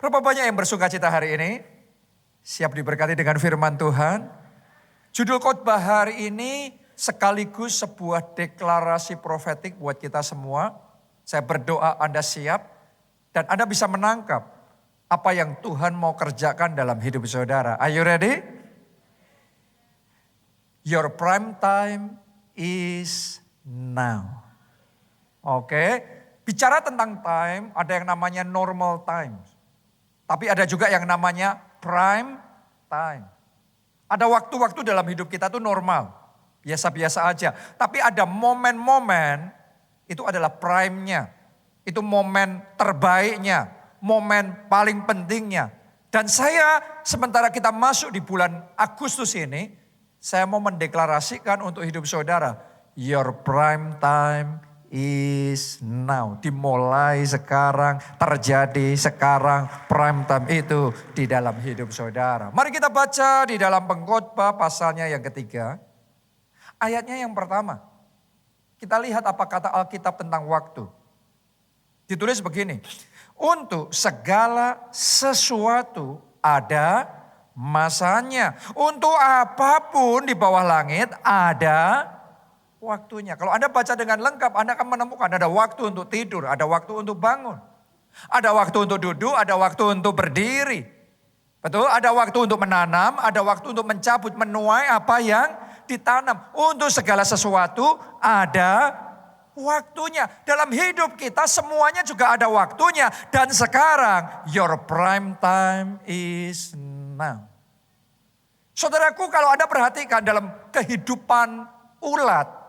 Berapa banyak yang bersuka cita hari ini? Siap diberkati dengan firman Tuhan? Judul khotbah hari ini sekaligus sebuah deklarasi profetik buat kita semua. Saya berdoa Anda siap dan Anda bisa menangkap apa yang Tuhan mau kerjakan dalam hidup saudara. Are you ready? Your prime time is now. Oke, bicara tentang time, ada yang namanya normal time. Tapi ada juga yang namanya prime time. Ada waktu-waktu dalam hidup kita tuh normal, biasa-biasa aja. Tapi ada momen-momen, itu adalah prime-nya. Itu momen terbaiknya, momen paling pentingnya. Dan saya sementara kita masuk di bulan Agustus ini, saya mau mendeklarasikan untuk hidup saudara, your prime time is now. Dimulai sekarang, terjadi sekarang, prime time itu di dalam hidup saudara. Mari kita baca di dalam Pengkhotbah pasalnya yang ketiga. Ayatnya yang pertama. Kita lihat apa kata Alkitab tentang waktu. Ditulis begini. Untuk segala sesuatu ada masanya. Untuk apapun di bawah langit ada waktunya. Kalau Anda baca dengan lengkap, Anda akan menemukan ada waktu untuk tidur, ada waktu untuk bangun. Ada waktu untuk duduk, ada waktu untuk berdiri. Betul? Ada waktu untuk menanam, ada waktu untuk mencabut, menuai apa yang ditanam. Untuk segala sesuatu ada waktunya. Dalam hidup kita semuanya juga ada waktunya. Dan sekarang, your prime time is now. Saudaraku, kalau Anda perhatikan dalam kehidupan ulat,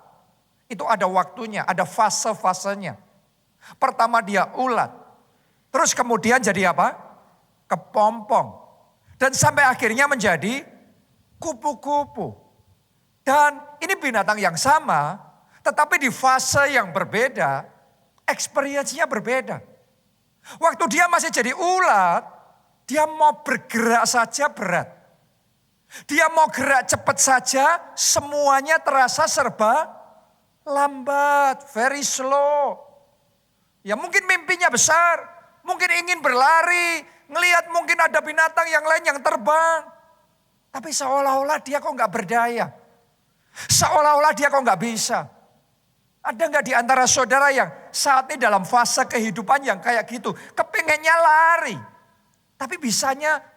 itu ada waktunya, ada fase-fasenya. Pertama dia ulat. Terus kemudian jadi apa? Kepompong. Dan sampai akhirnya menjadi kupu-kupu. Dan ini binatang yang sama, tetapi di fase yang berbeda, experience-nya berbeda. Waktu dia masih jadi ulat, dia mau bergerak saja berat. Dia mau gerak cepat saja, semuanya terasa serba lambat, very slow. Ya mungkin mimpinya besar, mungkin ingin berlari, ngelihat mungkin ada binatang yang lain yang terbang. Tapi seolah-olah dia kok gak berdaya. Seolah-olah dia kok gak bisa. Ada gak di antara saudara yang saat ini dalam fase kehidupan yang kayak gitu. Kepengennya lari. Tapi bisanya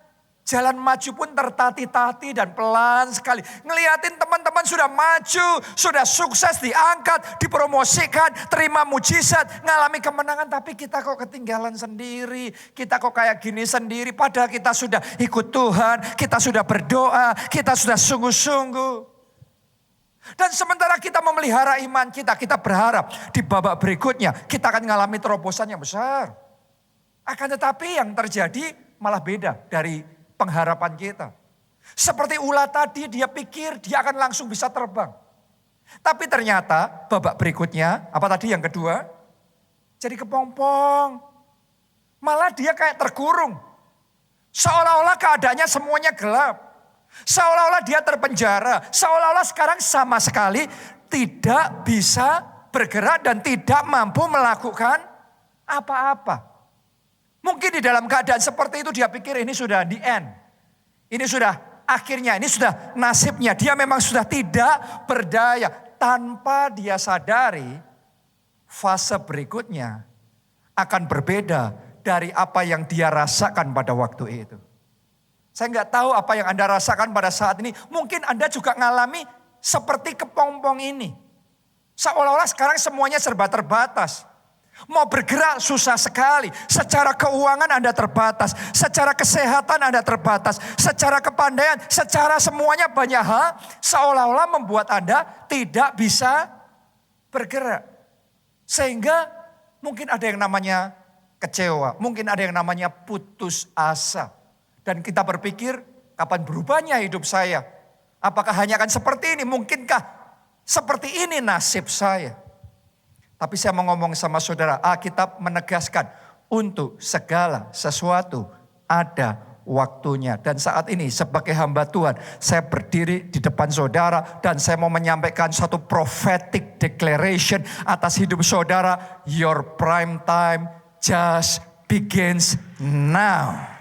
jalan maju pun tertati-tati dan pelan sekali. Ngeliatin teman-teman sudah maju, sudah sukses diangkat, dipromosikan, terima mujizat, ngalami kemenangan. Tapi kita kok ketinggalan sendiri, kita kok kayak gini sendiri. Padahal kita sudah ikut Tuhan, kita sudah berdoa, kita sudah sungguh-sungguh. Dan sementara kita memelihara iman kita, kita berharap di babak berikutnya kita akan mengalami terobosan yang besar. Akan tetapi yang terjadi malah beda dari pengharapan kita. Seperti ulat tadi dia pikir dia akan langsung bisa terbang. Tapi ternyata babak berikutnya, apa tadi yang kedua? Jadi kepompong. Malah dia kayak terkurung. Seolah-olah keadaannya semuanya gelap. Seolah-olah dia terpenjara. Seolah-olah sekarang sama sekali tidak bisa bergerak dan tidak mampu melakukan apa-apa. Mungkin di dalam keadaan seperti itu dia pikir ini sudah the end. Ini sudah akhirnya, ini sudah nasibnya. Dia memang sudah tidak berdaya. Tanpa dia sadari fase berikutnya akan berbeda dari apa yang dia rasakan pada waktu itu. Saya nggak tahu apa yang Anda rasakan pada saat ini. Mungkin Anda juga ngalami seperti kepompong ini. Seolah-olah sekarang semuanya serba terbatas. Mau bergerak susah sekali. Secara keuangan Anda terbatas. Secara kesehatan Anda terbatas. Secara kepandaian, secara semuanya banyak hal. Seolah-olah membuat Anda tidak bisa bergerak. Sehingga mungkin ada yang namanya kecewa. Mungkin ada yang namanya putus asa. Dan kita berpikir, kapan berubahnya hidup saya? Apakah hanya akan seperti ini? Mungkinkah seperti ini nasib saya? Tapi saya mau ngomong sama saudara, Alkitab menegaskan untuk segala sesuatu ada waktunya. Dan saat ini sebagai hamba Tuhan, saya berdiri di depan saudara dan saya mau menyampaikan satu prophetic declaration atas hidup saudara. Your prime time just begins now.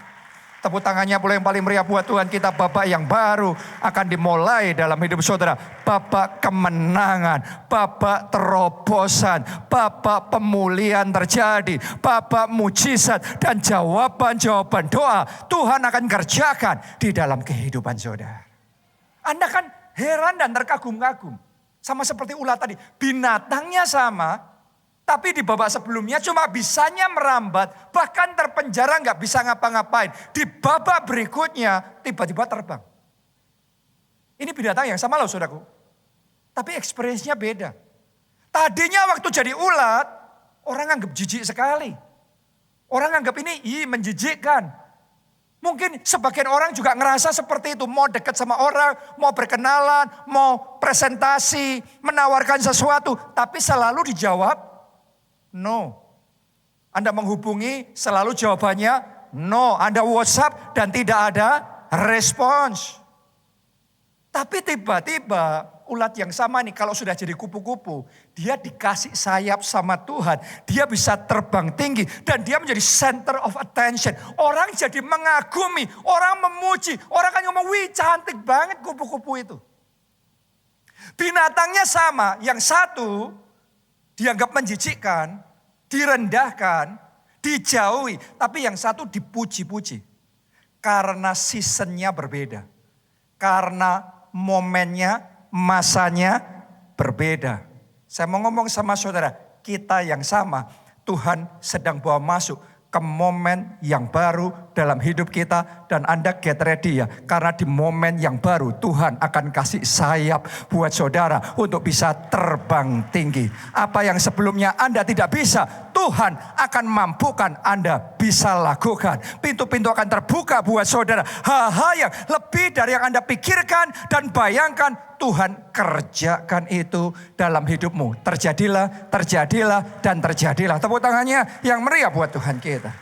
Tepuk tangannya pula yang paling meriah buat Tuhan kita. Babak yang baru akan dimulai dalam hidup saudara. Babak kemenangan, babak terobosan, babak pemulihan terjadi, babak mujizat dan jawaban-jawaban doa Tuhan akan kerjakan di dalam kehidupan saudara. Anda kan heran dan terkagum-kagum. Sama seperti ulat tadi, binatangnya sama. Tapi di babak sebelumnya cuma bisanya merambat, bahkan terpenjara nggak bisa ngapa-ngapain. Di babak berikutnya tiba-tiba terbang. Ini binatang yang sama loh saudaraku. Tapi experience-nya beda. Tadinya waktu jadi ulat, orang anggap jijik sekali. Orang anggap ini menjijikkan. Mungkin sebagian orang juga ngerasa seperti itu. Mau dekat sama orang, mau berkenalan, mau presentasi, menawarkan sesuatu. Tapi selalu dijawab, no. Anda menghubungi selalu jawabannya no. Anda WhatsApp dan tidak ada respons. Tapi tiba-tiba ulat yang sama nih kalau sudah jadi kupu-kupu. Dia dikasih sayap sama Tuhan. Dia bisa terbang tinggi dan dia menjadi center of attention. Orang jadi mengagumi, orang memuji. Orang kan ngomong, wih cantik banget kupu-kupu itu. Binatangnya sama, yang satu dianggap menjijikkan, direndahkan, dijauhi. Tapi yang satu dipuji-puji. Karena seasonnya berbeda. Karena momennya, masanya berbeda. Saya mau ngomong sama saudara, kita yang sama. Tuhan sedang bawa masuk ke momen yang baru dalam hidup kita. Dan Anda get ready ya. Karena di momen yang baru Tuhan akan kasih sayap buat saudara untuk bisa terbang tinggi. Apa yang sebelumnya Anda tidak bisa, Tuhan akan mampukan Anda bisa lakukan. Pintu-pintu akan terbuka buat saudara. Hal-hal yang lebih dari yang Anda pikirkan dan bayangkan, Tuhan kerjakan itu dalam hidupmu. Terjadilah, terjadilah, dan terjadilah. Tepuk tangannya yang meriah buat Tuhan kita.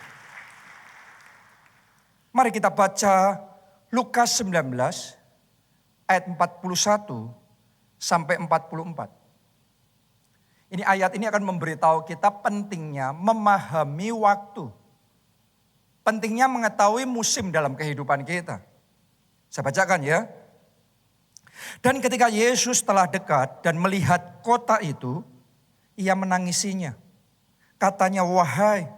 Mari kita baca Lukas 19 ayat 41 sampai 44. Ini ayat ini akan memberitahu kita pentingnya memahami waktu. Pentingnya mengetahui musim dalam kehidupan kita. Saya bacakan ya. Dan ketika Yesus telah dekat dan melihat kota itu, ia menangisinya. Katanya, wahai,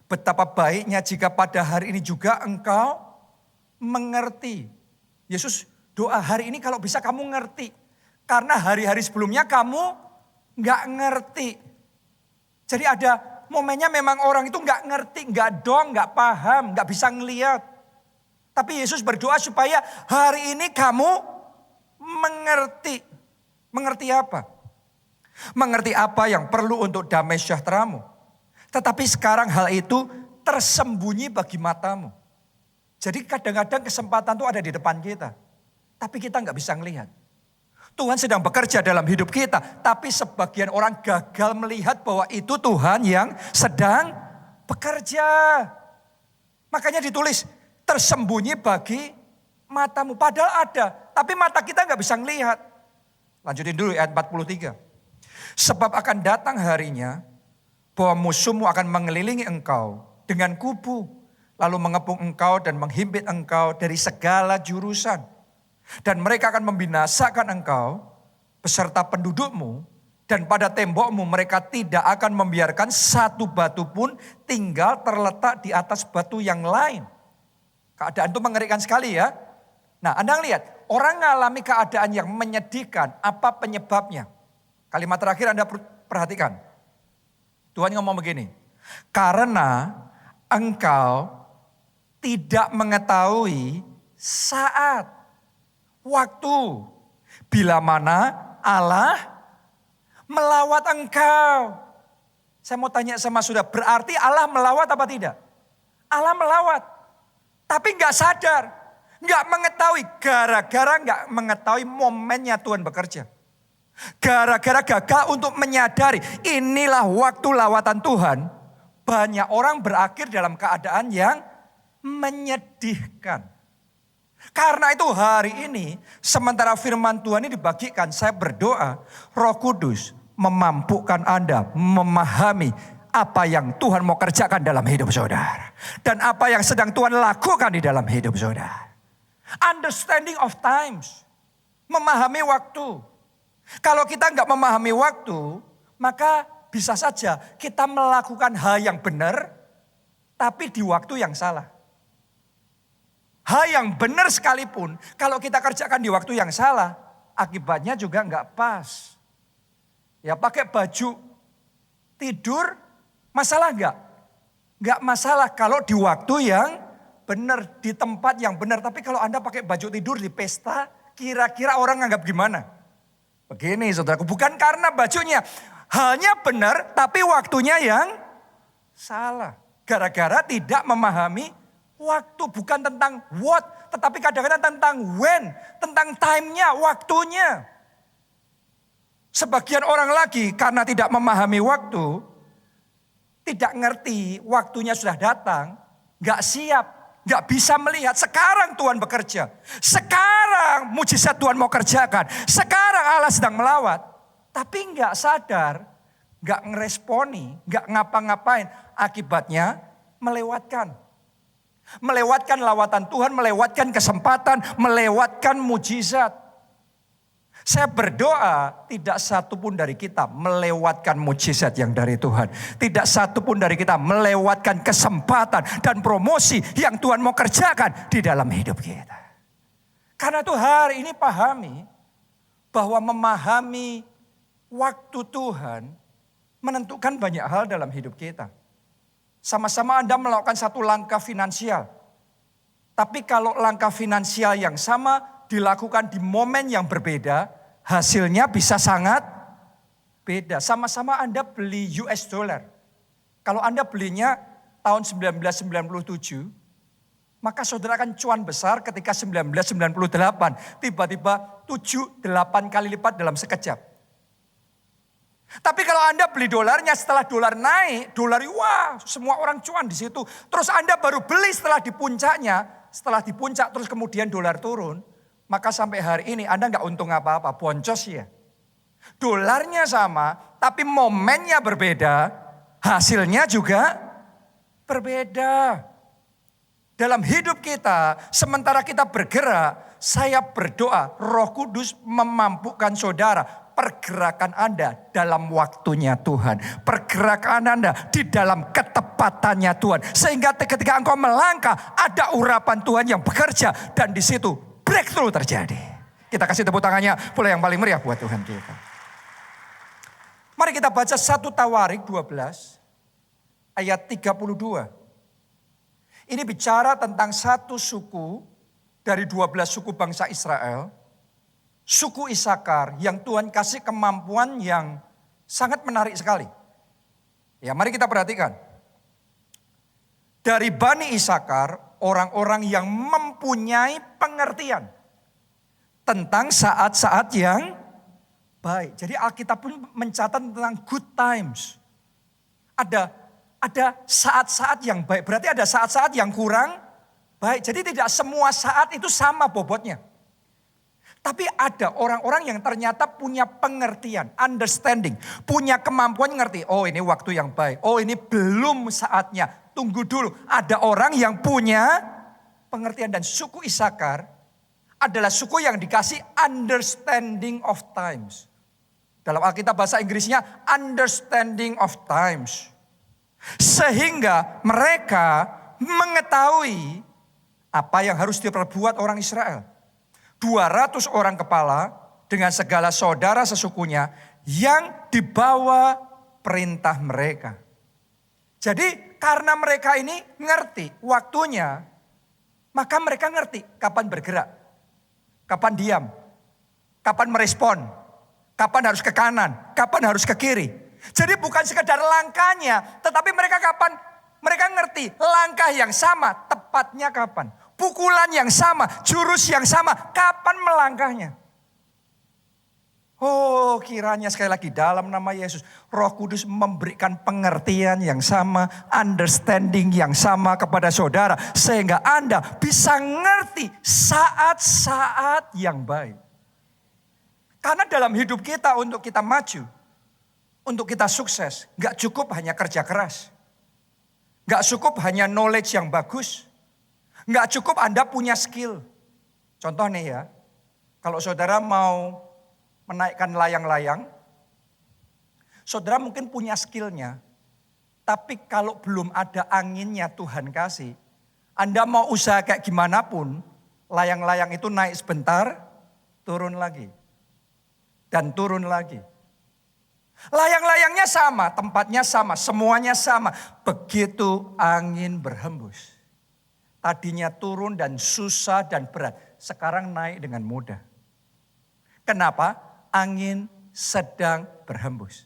betapa baiknya jika pada hari ini juga engkau mengerti. Yesus doa hari ini kalau bisa kamu ngerti. Karena hari-hari sebelumnya kamu gak ngerti. Jadi ada momennya memang orang itu gak ngerti, gak dong, gak paham, gak bisa ngeliat. Tapi Yesus berdoa supaya hari ini kamu mengerti. Mengerti apa? Mengerti apa yang perlu untuk damai sejahteramu. Tetapi sekarang hal itu tersembunyi bagi matamu. Jadi kadang-kadang kesempatan itu ada di depan kita. Tapi kita gak bisa ngelihat. Tuhan sedang bekerja dalam hidup kita. Tapi sebagian orang gagal melihat bahwa itu Tuhan yang sedang bekerja. Makanya ditulis tersembunyi bagi matamu. Padahal ada. Tapi mata kita gak bisa ngelihat. Lanjutin dulu ayat 43. Sebab akan datang harinya bahwa musuhmu akan mengelilingi engkau dengan kubu. Lalu mengepung engkau dan menghimpit engkau dari segala jurusan. Dan mereka akan membinasakan engkau beserta pendudukmu. Dan pada tembokmu mereka tidak akan membiarkan satu batu pun tinggal terletak di atas batu yang lain. Keadaan itu mengerikan sekali ya. Nah Anda lihat, orang mengalami keadaan yang menyedihkan, apa penyebabnya? Kalimat terakhir Anda perhatikan. Tuhan ngomong begini, karena engkau tidak mengetahui saat, waktu, bila mana Allah melawat engkau. Saya mau tanya sama saudara, berarti Allah melawat apa tidak? Allah melawat, tapi gak sadar, gak mengetahui, gara-gara gak mengetahui momennya Tuhan bekerja. Gara-gara gagal untuk menyadari inilah waktu lawatan Tuhan, banyak orang berakhir dalam keadaan yang menyedihkan. Karena itu hari ini sementara firman Tuhan ini dibagikan, saya berdoa Roh Kudus memampukan Anda memahami apa yang Tuhan mau kerjakan dalam hidup saudara. Dan apa yang sedang Tuhan lakukan di dalam hidup saudara. Understanding of times. Memahami waktu. Kalau kita nggak memahami waktu, maka bisa saja kita melakukan hal yang benar, tapi di waktu yang salah. Hal yang benar sekalipun, kalau kita kerjakan di waktu yang salah, akibatnya juga nggak pas. Ya pakai baju tidur, masalah nggak? Nggak masalah kalau di waktu yang benar, di tempat yang benar. Tapi kalau Anda pakai baju tidur di pesta, kira-kira orang anggap gimana? Begini saudaraku, bukan karena bajunya halnya benar, tapi waktunya yang salah. Gara-gara tidak memahami waktu, bukan tentang what, tetapi kadang-kadang tentang when, tentang time-nya, waktunya. Sebagian orang lagi karena tidak memahami waktu, tidak ngerti waktunya sudah datang, gak siap, gak bisa melihat. Sekarang Tuhan bekerja, sekarang mujizat Tuhan mau kerjakan, sekarang Allah sedang melawat. Tapi gak sadar, gak ngeresponi, gak ngapa-ngapain. Akibatnya melewatkan. Melewatkan lawatan Tuhan, melewatkan kesempatan, melewatkan mujizat. Saya berdoa tidak satu pun dari kita melewatkan mujizat yang dari Tuhan. Tidak satu pun dari kita melewatkan kesempatan dan promosi yang Tuhan mau kerjakan di dalam hidup kita. Karena itu hari ini pahami bahwa memahami waktu Tuhan menentukan banyak hal dalam hidup kita. Sama-sama Anda melakukan satu langkah finansial. Tapi kalau langkah finansial yang sama dilakukan di momen yang berbeda, hasilnya bisa sangat beda. Sama-sama Anda beli US dollar. Kalau Anda belinya tahun 1997, maka saudara akan cuan besar ketika 1998. Tiba-tiba 7-8 kali lipat dalam sekejap. Tapi kalau Anda beli dolarnya setelah dolar naik, wah semua orang cuan di situ. Terus Anda baru beli setelah di puncaknya, setelah di puncak terus kemudian dolar turun. Maka sampai hari ini Anda nggak untung apa-apa, boncos ya. Dolarnya sama, tapi momennya berbeda, hasilnya juga berbeda. Dalam hidup kita, sementara kita bergerak, saya berdoa Roh Kudus memampukan saudara. Pergerakan Anda dalam waktunya Tuhan. Pergerakan Anda di dalam ketepatannya Tuhan. Sehingga ketika engkau melangkah, ada urapan Tuhan yang bekerja. Dan di situ breakthrough terjadi. Kita kasih tepuk tangannya pula yang paling meriah buat Tuhan kita. Mari kita baca 1 Tawarik 12 ayat 32. Ini bicara tentang satu suku dari 12 suku bangsa Israel. Suku Isakar yang Tuhan kasih kemampuan yang sangat menarik sekali. Ya, mari kita perhatikan. Dari Bani Isakar, orang-orang yang mempunyai pengertian tentang saat-saat yang baik. Jadi Alkitab pun mencatat tentang good times. Ada saat-saat yang baik, berarti ada saat-saat yang kurang baik. Jadi tidak semua saat itu sama bobotnya. Tapi ada orang-orang yang ternyata punya pengertian, understanding. Punya kemampuan ngerti, oh ini waktu yang baik, oh ini belum saatnya, tunggu dulu. Ada orang yang punya pengertian dan suku Isakar adalah suku yang dikasih understanding of times. Dalam Alkitab bahasa Inggrisnya understanding of times. Sehingga mereka mengetahui apa yang harus diperbuat orang Israel. 200 orang kepala dengan segala saudara sesukunya yang dibawa perintah mereka. Jadi karena mereka ini ngerti waktunya, maka mereka ngerti kapan bergerak, kapan diam, kapan merespon, kapan harus ke kanan, kapan harus ke kiri. Jadi bukan sekedar langkahnya, tetapi mereka ngerti langkah yang sama, tepatnya kapan. Pukulan yang sama, jurus yang sama, kapan melangkahnya. Oh, kiranya sekali lagi dalam nama Yesus, Roh Kudus memberikan pengertian yang sama, understanding yang sama kepada saudara. Sehingga Anda bisa ngerti saat-saat yang baik. Karena dalam hidup kita untuk kita maju, Untuk kita sukses, gak cukup hanya kerja keras. Gak cukup hanya knowledge yang bagus. Gak cukup Anda punya skill. Contoh nih ya, kalau saudara mau menaikkan layang-layang, saudara mungkin punya skillnya. Tapi kalau belum ada anginnya Tuhan kasih, Anda mau usaha kayak gimana pun, layang-layang itu naik sebentar, turun lagi. Dan turun lagi. Layang-layangnya sama, tempatnya sama, semuanya sama. Begitu angin berhembus. Tadinya turun dan susah dan berat. Sekarang naik dengan mudah. Kenapa? Angin sedang berhembus.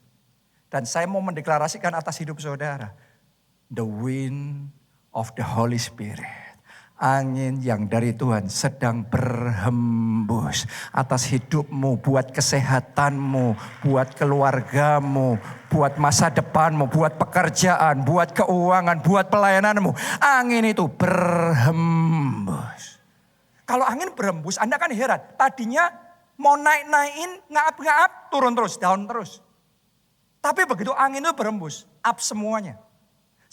Dan saya mau mendeklarasikan atas hidup saudara. The wind of the Holy Spirit. Angin yang dari Tuhan sedang berhembus atas hidupmu, buat kesehatanmu, buat keluargamu, buat masa depanmu, buat pekerjaan, buat keuangan, buat pelayananmu. Angin itu berhembus. Kalau angin berhembus, Anda kan heran. Tadinya mau naik-naikin, ngaap-ngaap, turun terus, down terus. Tapi begitu angin itu berhembus, up semuanya.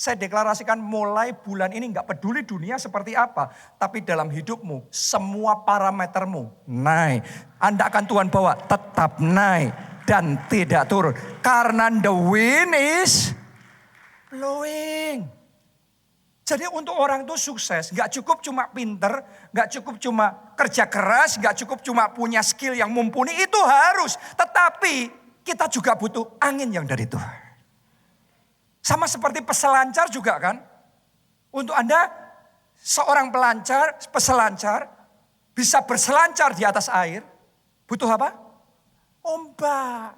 Saya deklarasikan mulai bulan ini gak peduli dunia seperti apa. Tapi dalam hidupmu semua parametermu naik. Anda akan Tuhan bawa tetap naik dan tidak turun. Karena the wind is blowing. Jadi untuk orang itu sukses gak cukup cuma pinter. Gak cukup cuma kerja keras. Gak cukup cuma punya skill yang mumpuni. Itu harus. Tetapi kita juga butuh angin yang dari Tuhan. Sama seperti peselancar juga kan. Untuk Anda seorang peselancar bisa berselancar di atas air. Butuh apa? Ombak.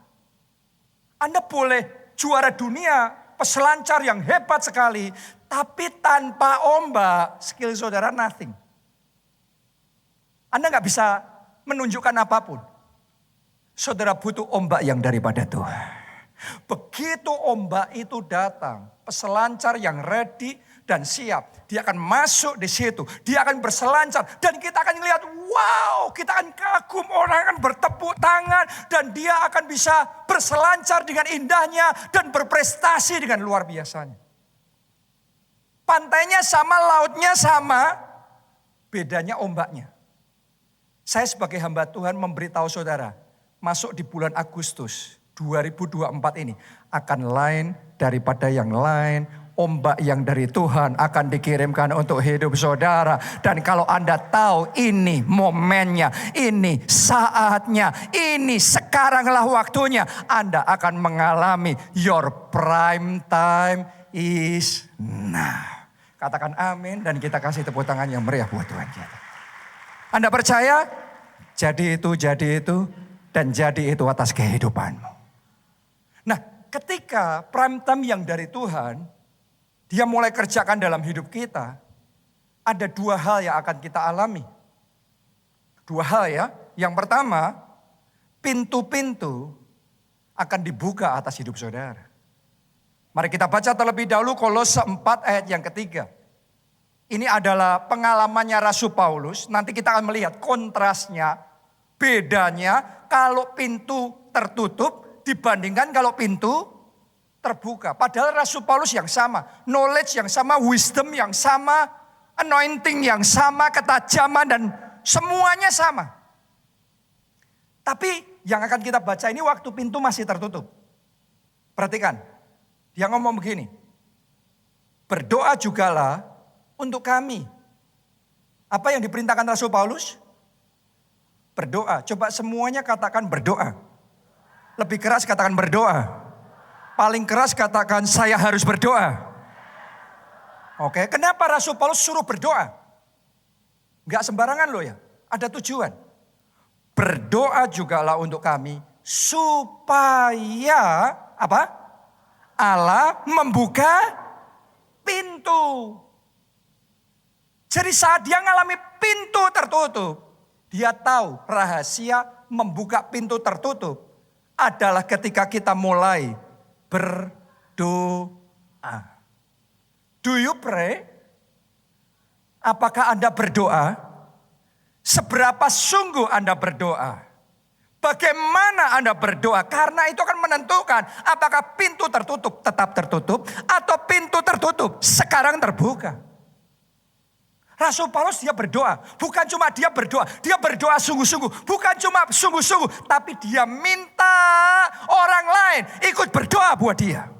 Anda boleh juara dunia, peselancar yang hebat sekali. Tapi tanpa ombak, skill saudara nothing. Anda gak bisa menunjukkan apapun. Saudara butuh ombak yang daripada Tuhan. Begitu ombak itu datang, peselancar yang ready dan siap. Dia akan masuk di situ, dia akan berselancar. Dan kita akan lihat, wow, kita akan kagum, orang akan bertepuk tangan. Dan dia akan bisa berselancar dengan indahnya dan berprestasi dengan luar biasanya. Pantainya sama, lautnya sama, bedanya ombaknya. Saya sebagai hamba Tuhan memberitahu saudara, masuk di bulan Agustus 2024 ini akan lain daripada yang lain. Ombak yang dari Tuhan akan dikirimkan untuk hidup saudara. Dan kalau Anda tahu ini momennya, ini saatnya, ini sekaranglah waktunya. Anda akan mengalami your prime time is now. Katakan amin dan kita kasih tepuk tangan yang meriah buat Tuhan kita. Anda percaya? Jadi itu dan jadi itu atas kehidupanmu. Nah, ketika prime time yang dari Tuhan, dia mulai kerjakan dalam hidup kita, ada dua hal yang akan kita alami. Dua hal ya. Yang pertama, pintu-pintu akan dibuka atas hidup saudara. Mari kita baca terlebih dahulu Kolose 4 ayat yang ketiga. Ini adalah pengalamannya Rasul Paulus. Nanti kita akan melihat kontrasnya, bedanya kalau pintu tertutup dibandingkan kalau pintu terbuka. Padahal Rasul Paulus yang sama. Knowledge yang sama, wisdom yang sama, anointing yang sama, ketajaman dan semuanya sama. Tapi yang akan kita baca ini waktu pintu masih tertutup. Perhatikan. Dia ngomong begini. Berdoa jugalah untuk kami. Apa yang diperintahkan Rasul Paulus? Berdoa. Coba semuanya katakan berdoa. Lebih keras katakan berdoa. Paling keras katakan saya harus berdoa. Oke, kenapa Rasul Paulus suruh berdoa? Enggak sembarangan loh ya. Ada tujuan. Berdoa jugalah untuk kami supaya apa? Allah membuka pintu. Jadi saat dia ngalami pintu tertutup, dia tahu rahasia membuka pintu tertutup adalah ketika kita mulai berdoa. Do you pray? Apakah Anda berdoa? Seberapa sungguh Anda berdoa? Bagaimana Anda berdoa? Karena itu akan menentukan apakah pintu tertutup tetap tertutup atau pintu tertutup sekarang terbuka. Rasul Paulus dia berdoa, bukan cuma dia berdoa sungguh-sungguh, bukan cuma sungguh-sungguh, tapi dia minta orang lain ikut berdoa buat dia.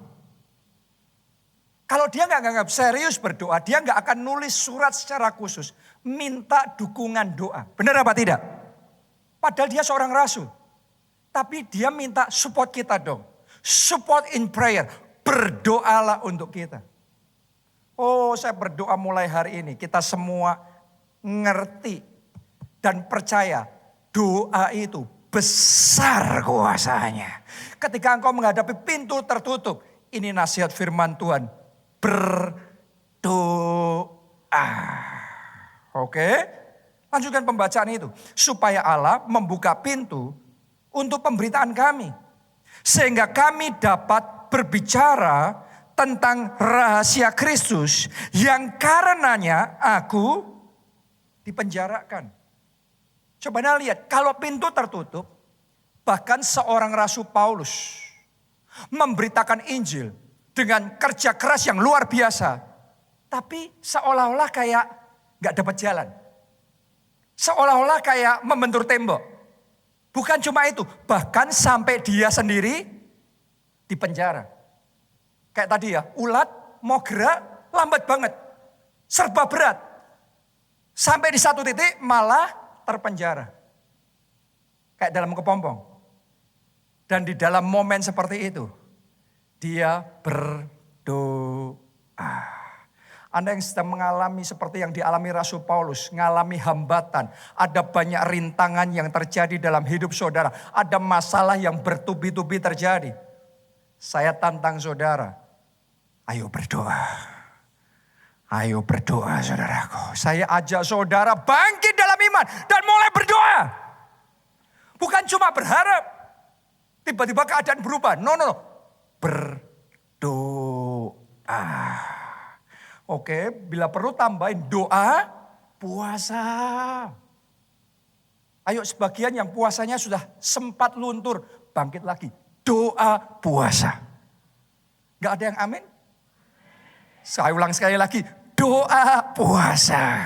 Kalau dia nggak nganggap serius berdoa, dia nggak akan nulis surat secara khusus, minta dukungan doa. Benar apa tidak? Padahal dia seorang rasul. Tapi dia minta support kita dong. Support in prayer. Berdoalah untuk kita. Oh, saya berdoa mulai hari ini. Kita semua ngerti dan percaya doa itu besar kuasanya. Ketika engkau menghadapi pintu tertutup. Ini nasihat firman Tuhan. Berdoa. Oke? Lanjutkan pembacaan itu. Supaya Allah membuka pintu untuk pemberitaan kami. Sehingga kami dapat berbicara tentang rahasia Kristus yang karenanya aku dipenjarakan. Coba Anda lihat, kalau pintu tertutup, bahkan seorang Rasul Paulus memberitakan Injil dengan kerja keras yang luar biasa. Tapi seolah-olah kayak gak dapat jalan. Seolah-olah kayak membentur tembok. Bukan cuma itu, bahkan sampai dia sendiri di penjara. Kayak tadi ya, ulat mau gerak lambat banget. Serba berat. Sampai di satu titik malah terpenjara. Kayak dalam kepompong. Dan di dalam momen seperti itu, dia berdoa. Anda yang sedang mengalami seperti yang dialami Rasul Paulus, mengalami hambatan. Ada banyak rintangan yang terjadi dalam hidup saudara. Ada masalah yang bertubi-tubi terjadi. Saya tantang saudara, ayo berdoa. Ayo berdoa saudaraku. Saya ajak saudara bangkit dalam iman dan mulai berdoa. Bukan cuma berharap. Tiba-tiba keadaan berubah. No. Berdoa. Oke, bila perlu tambahin doa, puasa. Ayo sebagian yang puasanya sudah sempat luntur, bangkit lagi. Doa, puasa. Gak ada yang amin? Saya ulang sekali lagi, doa, puasa.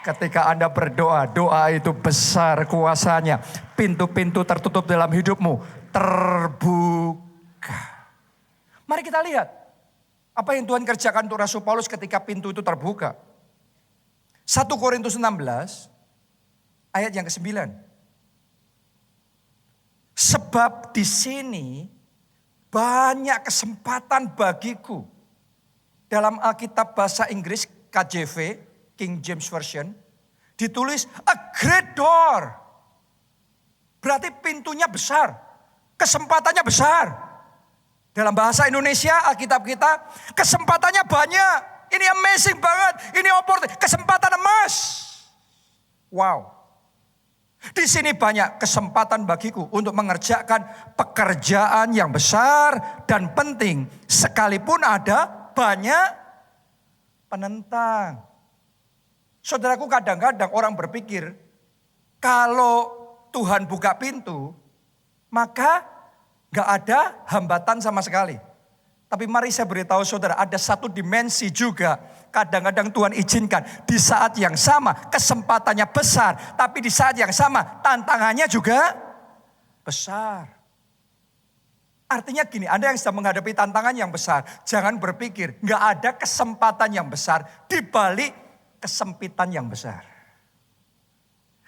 Ketika Anda berdoa, doa itu besar kuasanya. Pintu-pintu tertutup dalam hidupmu terbuka. Mari kita lihat. Apa yang Tuhan kerjakan untuk Rasul Paulus ketika pintu itu terbuka. 1 Korintus 16 ayat yang ke-9. Sebab di sini banyak kesempatan bagiku. Dalam Alkitab bahasa Inggris KJV, King James Version, ditulis a great door. Berarti pintunya besar, kesempatannya besar. Dalam bahasa Indonesia, Alkitab kita, kesempatannya banyak. Ini amazing banget. Ini opportunity, kesempatan emas. Wow. Di sini banyak kesempatan bagiku untuk mengerjakan pekerjaan yang besar dan penting. Sekalipun ada banyak penentang. Saudaraku, kadang-kadang orang berpikir, kalau Tuhan buka pintu, maka gak ada hambatan sama sekali. Tapi mari saya beritahu saudara, ada satu dimensi juga. Kadang-kadang Tuhan izinkan di saat yang sama kesempatannya besar. Tapi di saat yang sama tantangannya juga besar. Artinya gini, Anda yang sedang menghadapi tantangan yang besar. Jangan berpikir gak ada kesempatan yang besar di balik kesempitan yang besar.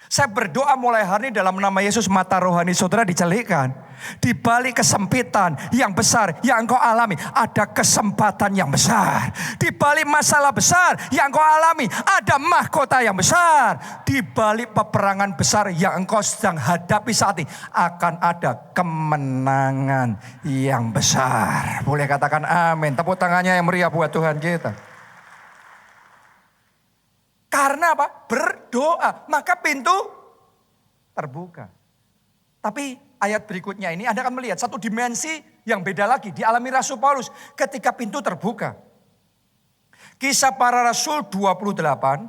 Saya berdoa mulai hari ini dalam nama Yesus, mata rohani saudara dicelikkan. Di balik kesempitan yang besar yang engkau alami, ada kesempatan yang besar. Di balik masalah besar yang engkau alami, ada mahkota yang besar. Di balik peperangan besar yang engkau sedang hadapi saat ini, akan ada kemenangan yang besar. Boleh katakan amin. Tepuk tangannya yang meriah buat Tuhan kita. Karena apa? Berdoa. Maka pintu terbuka. Tapi ayat berikutnya ini Anda akan melihat satu dimensi yang beda lagi. Dialami Rasul Paulus ketika pintu terbuka. Kisah Para Rasul 28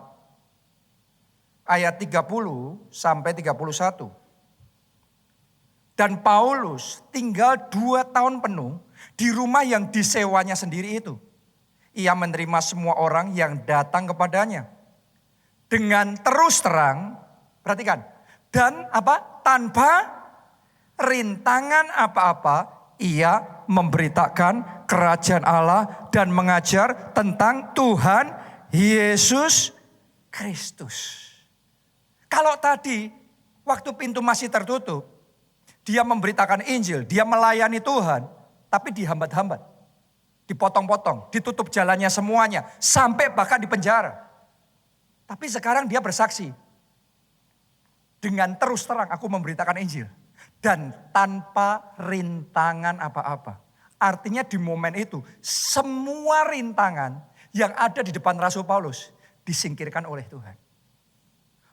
ayat 30 sampai 31. Dan Paulus tinggal 2 tahun penuh di rumah yang disewanya sendiri itu. Ia menerima semua orang yang datang kepadanya. Dengan terus terang, perhatikan. Dan tanpa rintangan apa-apa, ia memberitakan kerajaan Allah dan mengajar tentang Tuhan Yesus Kristus. Kalau tadi waktu pintu masih tertutup, dia memberitakan Injil, dia melayani Tuhan, tapi dihambat-hambat, dipotong-potong, ditutup jalannya semuanya, sampai bahkan di penjara. Tapi sekarang dia bersaksi, dengan terus terang aku memberitakan Injil, dan tanpa rintangan apa-apa. Artinya di momen itu, semua rintangan yang ada di depan Rasul Paulus disingkirkan oleh Tuhan.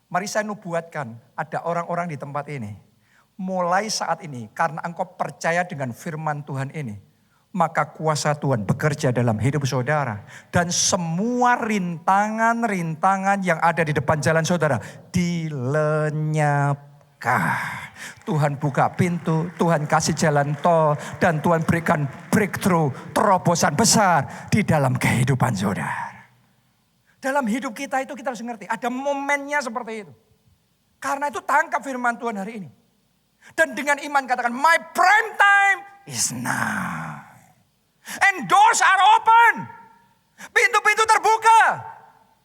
Mari saya nubuatkan, ada orang-orang di tempat ini. Mulai saat ini, karena engkau percaya dengan firman Tuhan ini, maka kuasa Tuhan bekerja dalam hidup saudara. Dan semua rintangan-rintangan yang ada di depan jalan saudara dilenyapkan. Tuhan buka pintu, Tuhan kasih jalan tol, dan Tuhan berikan breakthrough, terobosan besar di dalam kehidupan saudara. Dalam hidup kita itu kita harus mengerti, ada momennya seperti itu. Karena itu tangkap firman Tuhan hari ini. Dan dengan iman katakan, my prime time is now. And doors are open. Pintu-pintu terbuka.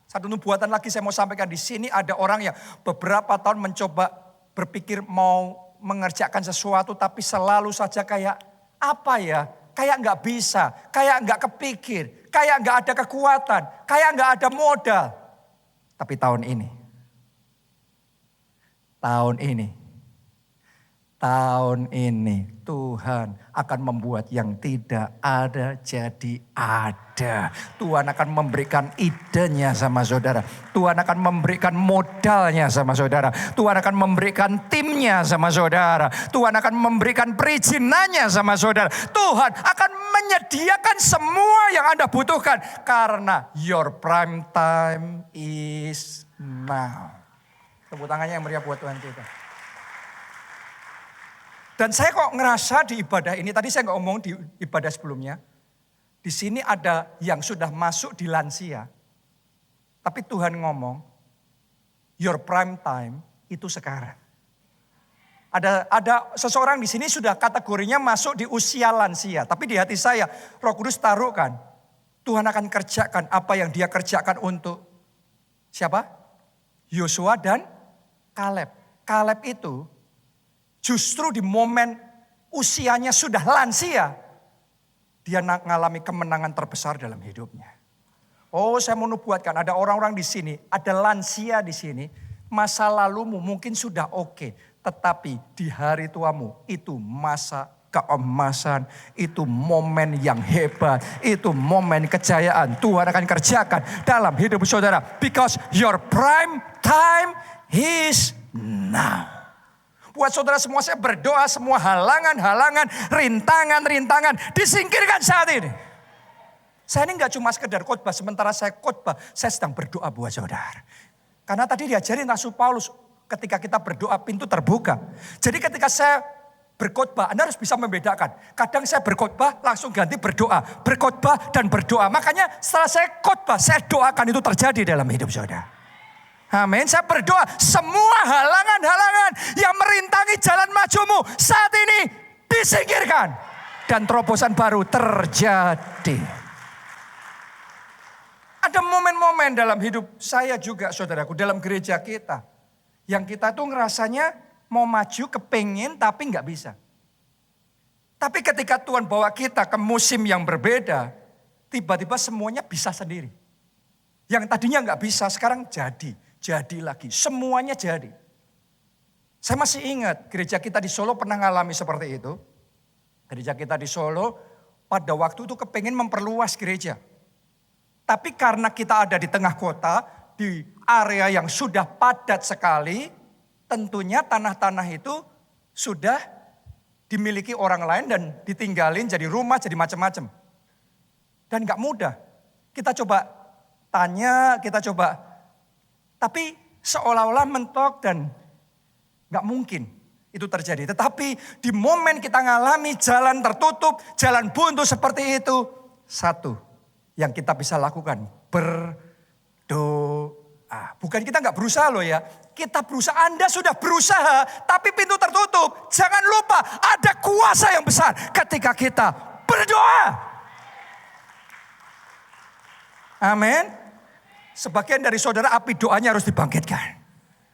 Satu nubuatan lagi saya mau sampaikan di sini, ada orang yang beberapa tahun mencoba berpikir mau mengerjakan sesuatu, tapi selalu saja kayak apa ya? Kayak nggak bisa, kayak nggak kepikir, kayak nggak ada kekuatan, kayak nggak ada modal. Tapi tahun ini Tuhan akan membuat yang tidak ada jadi ada. Tuhan akan memberikan idenya sama saudara. Tuhan akan memberikan modalnya sama saudara. Tuhan akan memberikan timnya sama saudara. Tuhan akan memberikan perizinannya sama saudara. Tuhan akan menyediakan semua yang Anda butuhkan. Karena your prime time is now. Tepuk tangannya yang meriah buat Tuhan kita. Dan saya kok ngerasa di ibadah ini, tadi saya nggak ngomong di ibadah sebelumnya. Di sini ada yang sudah masuk di lansia. Tapi Tuhan ngomong, your prime time itu sekarang. Ada seseorang di sini sudah kategorinya masuk di usia lansia. Tapi di hati saya, Roh Kudus taruhkan, Tuhan akan kerjakan apa yang dia kerjakan untuk siapa? Yosua dan Kaleb. Kaleb itu justru di momen usianya sudah lansia, dia mengalami kemenangan terbesar dalam hidupnya. Oh, saya mau nubuatkan, ada orang-orang di sini, ada lansia di sini, masa lalumu mungkin sudah oke, tetapi di hari tuamu itu masa keemasan, itu momen yang hebat, itu momen kejayaan. Tuhan akan kerjakan dalam hidup saudara, because your prime time is now. Buat saudara semua, saya berdoa semua halangan-halangan, rintangan-rintangan disingkirkan saat ini. Saya ini gak cuma sekedar khotbah, sementara saya khotbah, saya sedang berdoa buat saudara. Karena tadi diajarin Rasul Paulus, ketika kita berdoa pintu terbuka. Jadi ketika saya berkhotbah, Anda harus bisa membedakan. Kadang saya berkhotbah langsung ganti berdoa, berkhotbah dan berdoa. Makanya setelah saya khotbah, saya doakan itu terjadi dalam hidup saudara. Amin. Saya berdoa semua halangan-halangan yang merintangi jalan majumu saat ini disingkirkan. Dan terobosan baru terjadi. Ada momen-momen dalam hidup saya juga saudaraku, dalam gereja kita. Yang kita tuh ngerasanya mau maju kepengen tapi gak bisa. Tapi ketika Tuhan bawa kita ke musim yang berbeda, tiba-tiba semuanya bisa sendiri. Yang tadinya gak bisa sekarang jadi. Jadi lagi, semuanya jadi. Saya masih ingat gereja kita di Solo pernah ngalami seperti itu. Gereja kita di Solo pada waktu itu kepengen memperluas gereja. Tapi karena kita ada di tengah kota, di area yang sudah padat sekali, tentunya tanah-tanah itu sudah dimiliki orang lain dan ditinggalin jadi rumah, jadi macam-macam. Dan gak mudah. Kita coba tanya, kita coba. Tapi seolah-olah mentok dan gak mungkin. Itu terjadi. Tetapi di momen kita ngalami jalan tertutup, jalan buntu seperti itu. Satu yang kita bisa lakukan, berdoa. Bukan kita nggak berusaha loh ya. Kita berusaha, Anda sudah berusaha, tapi pintu tertutup. Jangan lupa ada kuasa yang besar ketika kita berdoa. Amin. Sebagian dari saudara api doanya harus dibangkitkan.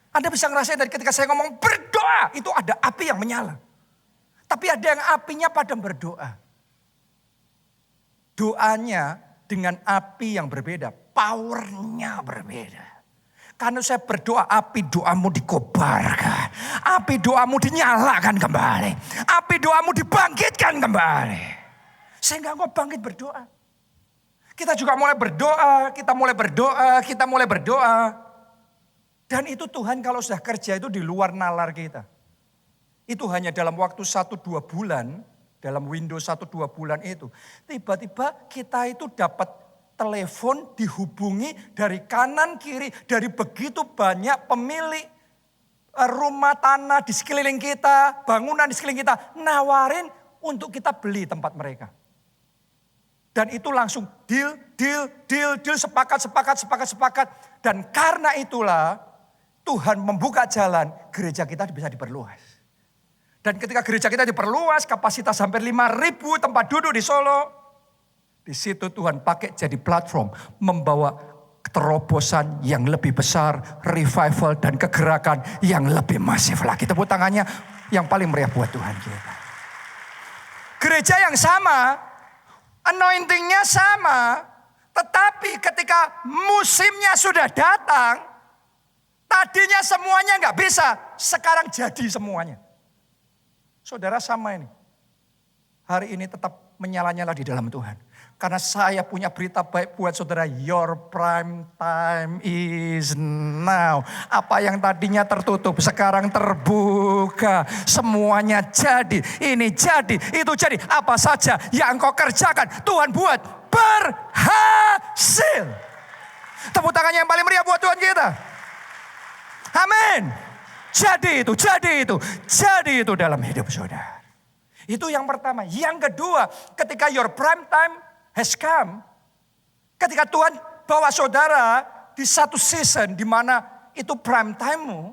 Anda bisa ngerasain dari ketika saya ngomong berdoa, itu ada api yang menyala. Tapi ada yang apinya padam berdoa. Doanya dengan api yang berbeda, powernya berbeda. Karena saya berdoa, api doamu dikobarkan. Api doamu dinyalakan kembali. Api doamu dibangkitkan kembali. Sehingga engkau bangkit berdoa. Kita juga mulai berdoa, kita mulai berdoa. Dan itu Tuhan kalau sudah kerja itu di luar nalar kita. Itu hanya dalam waktu 1-2 bulan, dalam window 1-2 bulan itu. Tiba-tiba kita itu dapat telepon dihubungi dari kanan kiri. Dari begitu banyak pemilik rumah tanah di sekeliling kita, bangunan di sekeliling kita. Nawarin untuk kita beli tempat mereka. Dan itu langsung deal, sepakat. Dan karena itulah Tuhan membuka jalan, gereja kita bisa diperluas. Dan ketika gereja kita diperluas, kapasitas hampir 5.000 tempat duduk di Solo. Di situ Tuhan pakai jadi platform, membawa terobosan yang lebih besar, revival dan kegerakan yang lebih masif lagi. Tepuk tangannya yang paling meriah buat Tuhan kita. Gereja yang sama, anointingnya sama, tetapi ketika musimnya sudah datang, tadinya semuanya nggak bisa, sekarang jadi semuanya. Saudara sama ini. Hari ini tetap menyala-nyala di dalam Tuhan. Karena saya punya berita baik buat saudara. Your prime time is now. Apa yang tadinya tertutup sekarang terbuka. Semuanya jadi. Ini jadi, itu jadi. Apa saja yang engkau kerjakan Tuhan buat berhasil. Tepuk tangannya yang paling meriah buat Tuhan kita. Amin. Jadi itu dalam hidup saudara. Itu yang pertama. Yang kedua, ketika your prime time has come. Ketika Tuhan bawa saudara di satu season di mana itu prime time-mu.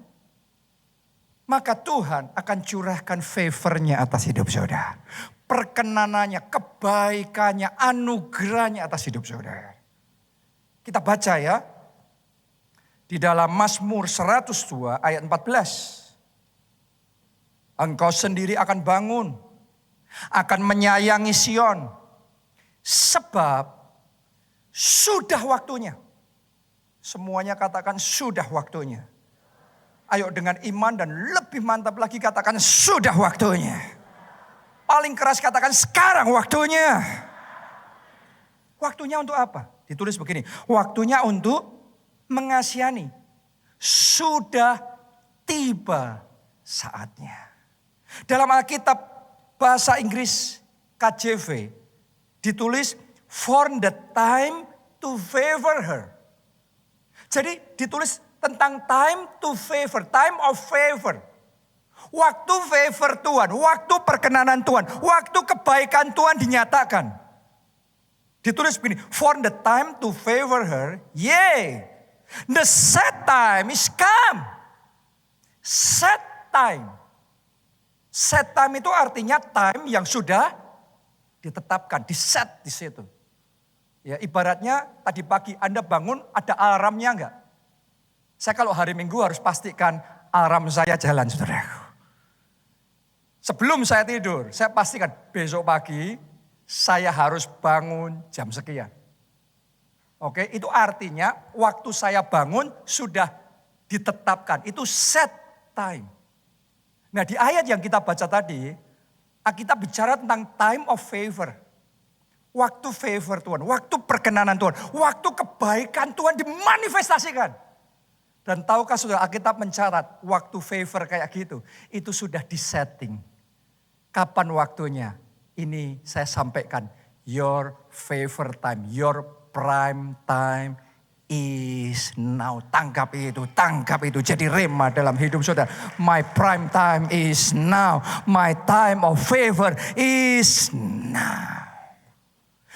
Maka Tuhan akan curahkan favor-nya atas hidup saudara. Perkenanannya, kebaikannya, anugerahnya atas hidup saudara. Kita baca ya. Di dalam Mazmur 102 ayat 14. Engkau sendiri akan bangun. Akan menyayangi Sion. Sebab sudah waktunya. Semuanya katakan sudah waktunya. Ayo dengan iman dan lebih mantap lagi katakan sudah waktunya. Paling keras katakan sekarang waktunya. Waktunya untuk apa? Ditulis begini. Waktunya untuk mengasihani. Sudah tiba saatnya. Dalam Alkitab bahasa Inggris KJV ditulis for the time to favor her. Jadi ditulis tentang time to favor, time of favor. Waktu favor Tuhan, waktu perkenanan Tuhan, waktu kebaikan Tuhan dinyatakan. Ditulis begini, for the time to favor her, yea. The set time is come. Set time. Set time itu artinya time yang sudah ditetapkan, diset di situ. Ya, ibaratnya tadi pagi Anda bangun ada alarmnya enggak? Saya kalau hari Minggu harus pastikan alarm saya jalan, saudaraku. Sebelum saya tidur, saya pastikan besok pagi saya harus bangun jam sekian. Oke, itu artinya waktu saya bangun sudah ditetapkan. Itu set time. Nah di ayat yang kita baca tadi, kita bicara tentang time of favor. Waktu favor Tuhan, waktu perkenanan Tuhan, waktu kebaikan Tuhan dimanifestasikan. Dan tahukah saudara, Alkitab mencatat waktu favor kayak gitu, itu sudah disetting. Kapan waktunya? Ini saya sampaikan, your favor time, your prime time is now. Tangkap itu. Jadi rema dalam hidup saudara. My prime time is now. My time of favor is now.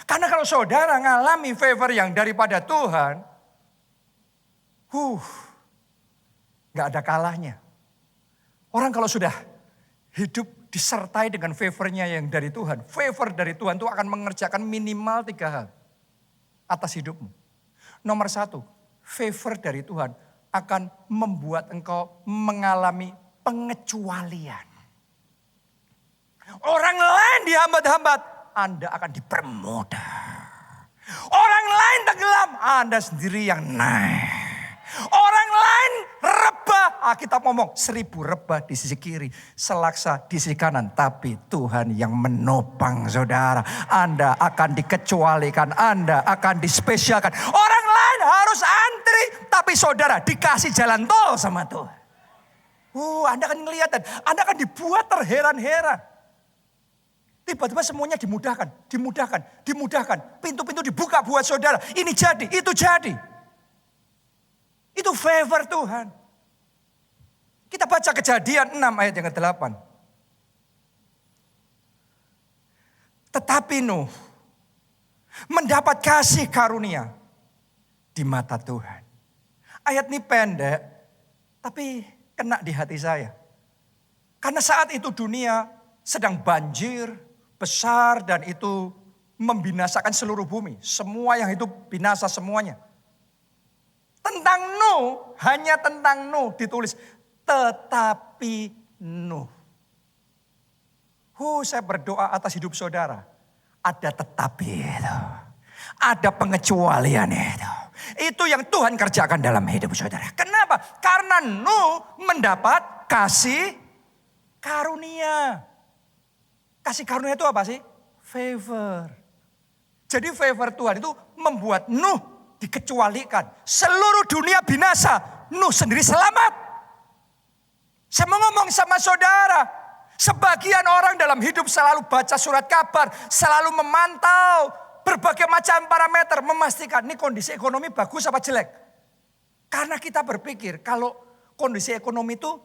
Karena kalau saudara ngalami favor yang daripada Tuhan, gak ada kalahnya. Orang kalau sudah hidup disertai dengan favornya yang dari Tuhan, favor dari Tuhan itu akan mengerjakan minimal 3 hal atas hidupmu. Nomor 1, favor dari Tuhan akan membuat engkau mengalami pengecualian. Orang lain dihambat-hambat, Anda akan dipermudah. Orang lain tenggelam, Anda sendiri yang naik. Orang lain rebah, Alkitab ngomong 1000 rebah di sisi kiri, selaksa di sisi kanan. Tapi Tuhan yang menopang saudara. Anda akan dikecualikan, Anda akan dispesialkan. Orang lain harus antri, tapi saudara dikasih jalan tol sama Tuhan. Anda akan ngelihat, Anda akan dibuat terheran-heran. Tiba-tiba semuanya dimudahkan. Pintu-pintu dibuka buat saudara. Ini jadi, itu jadi. Itu favor Tuhan. Kita baca Kejadian 6 ayat yang ke-8. Tetapi Nuh mendapat kasih karunia di mata Tuhan. Ayat ini pendek, tapi kena di hati saya. Karena saat itu dunia sedang banjir besar dan itu membinasakan seluruh bumi. Semua yang hidup binasa semuanya. Tentang Nuh, hanya tentang Nuh ditulis. Tetapi Nuh. Saya berdoa atas hidup saudara. Ada tetapi itu. Ada pengecualian itu. Itu yang Tuhan kerjakan dalam hidup saudara. Kenapa? Karena Nuh mendapat kasih karunia. Kasih karunia itu apa sih? Favor. Jadi favor Tuhan itu membuat Nuh dikecualikan. Seluruh dunia binasa, Nuh sendiri selamat. Saya mau ngomong sama saudara. Sebagian orang dalam hidup selalu baca surat kabar, selalu memantau berbagai macam parameter, memastikan ini kondisi ekonomi bagus apa jelek. Karena kita berpikir kalau kondisi ekonomi itu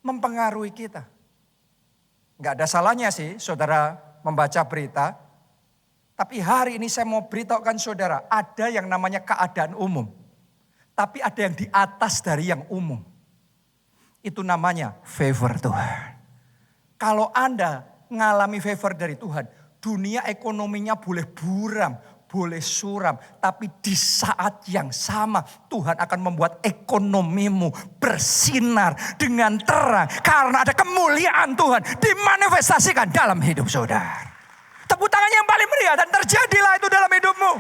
mempengaruhi kita. Gak ada salahnya sih saudara membaca berita. Tapi hari ini saya mau beritahukan saudara, ada yang namanya keadaan umum. Tapi ada yang di atas dari yang umum. Itu namanya favor Tuhan. Kalau Anda ngalami favor dari Tuhan, dunia ekonominya boleh buram, boleh suram. Tapi di saat yang sama Tuhan akan membuat ekonomimu bersinar dengan terang. Karena ada kemuliaan Tuhan dimanifestasikan dalam hidup saudara. Tepuk tangannya yang paling meriah dan terjadilah itu dalam hidupmu.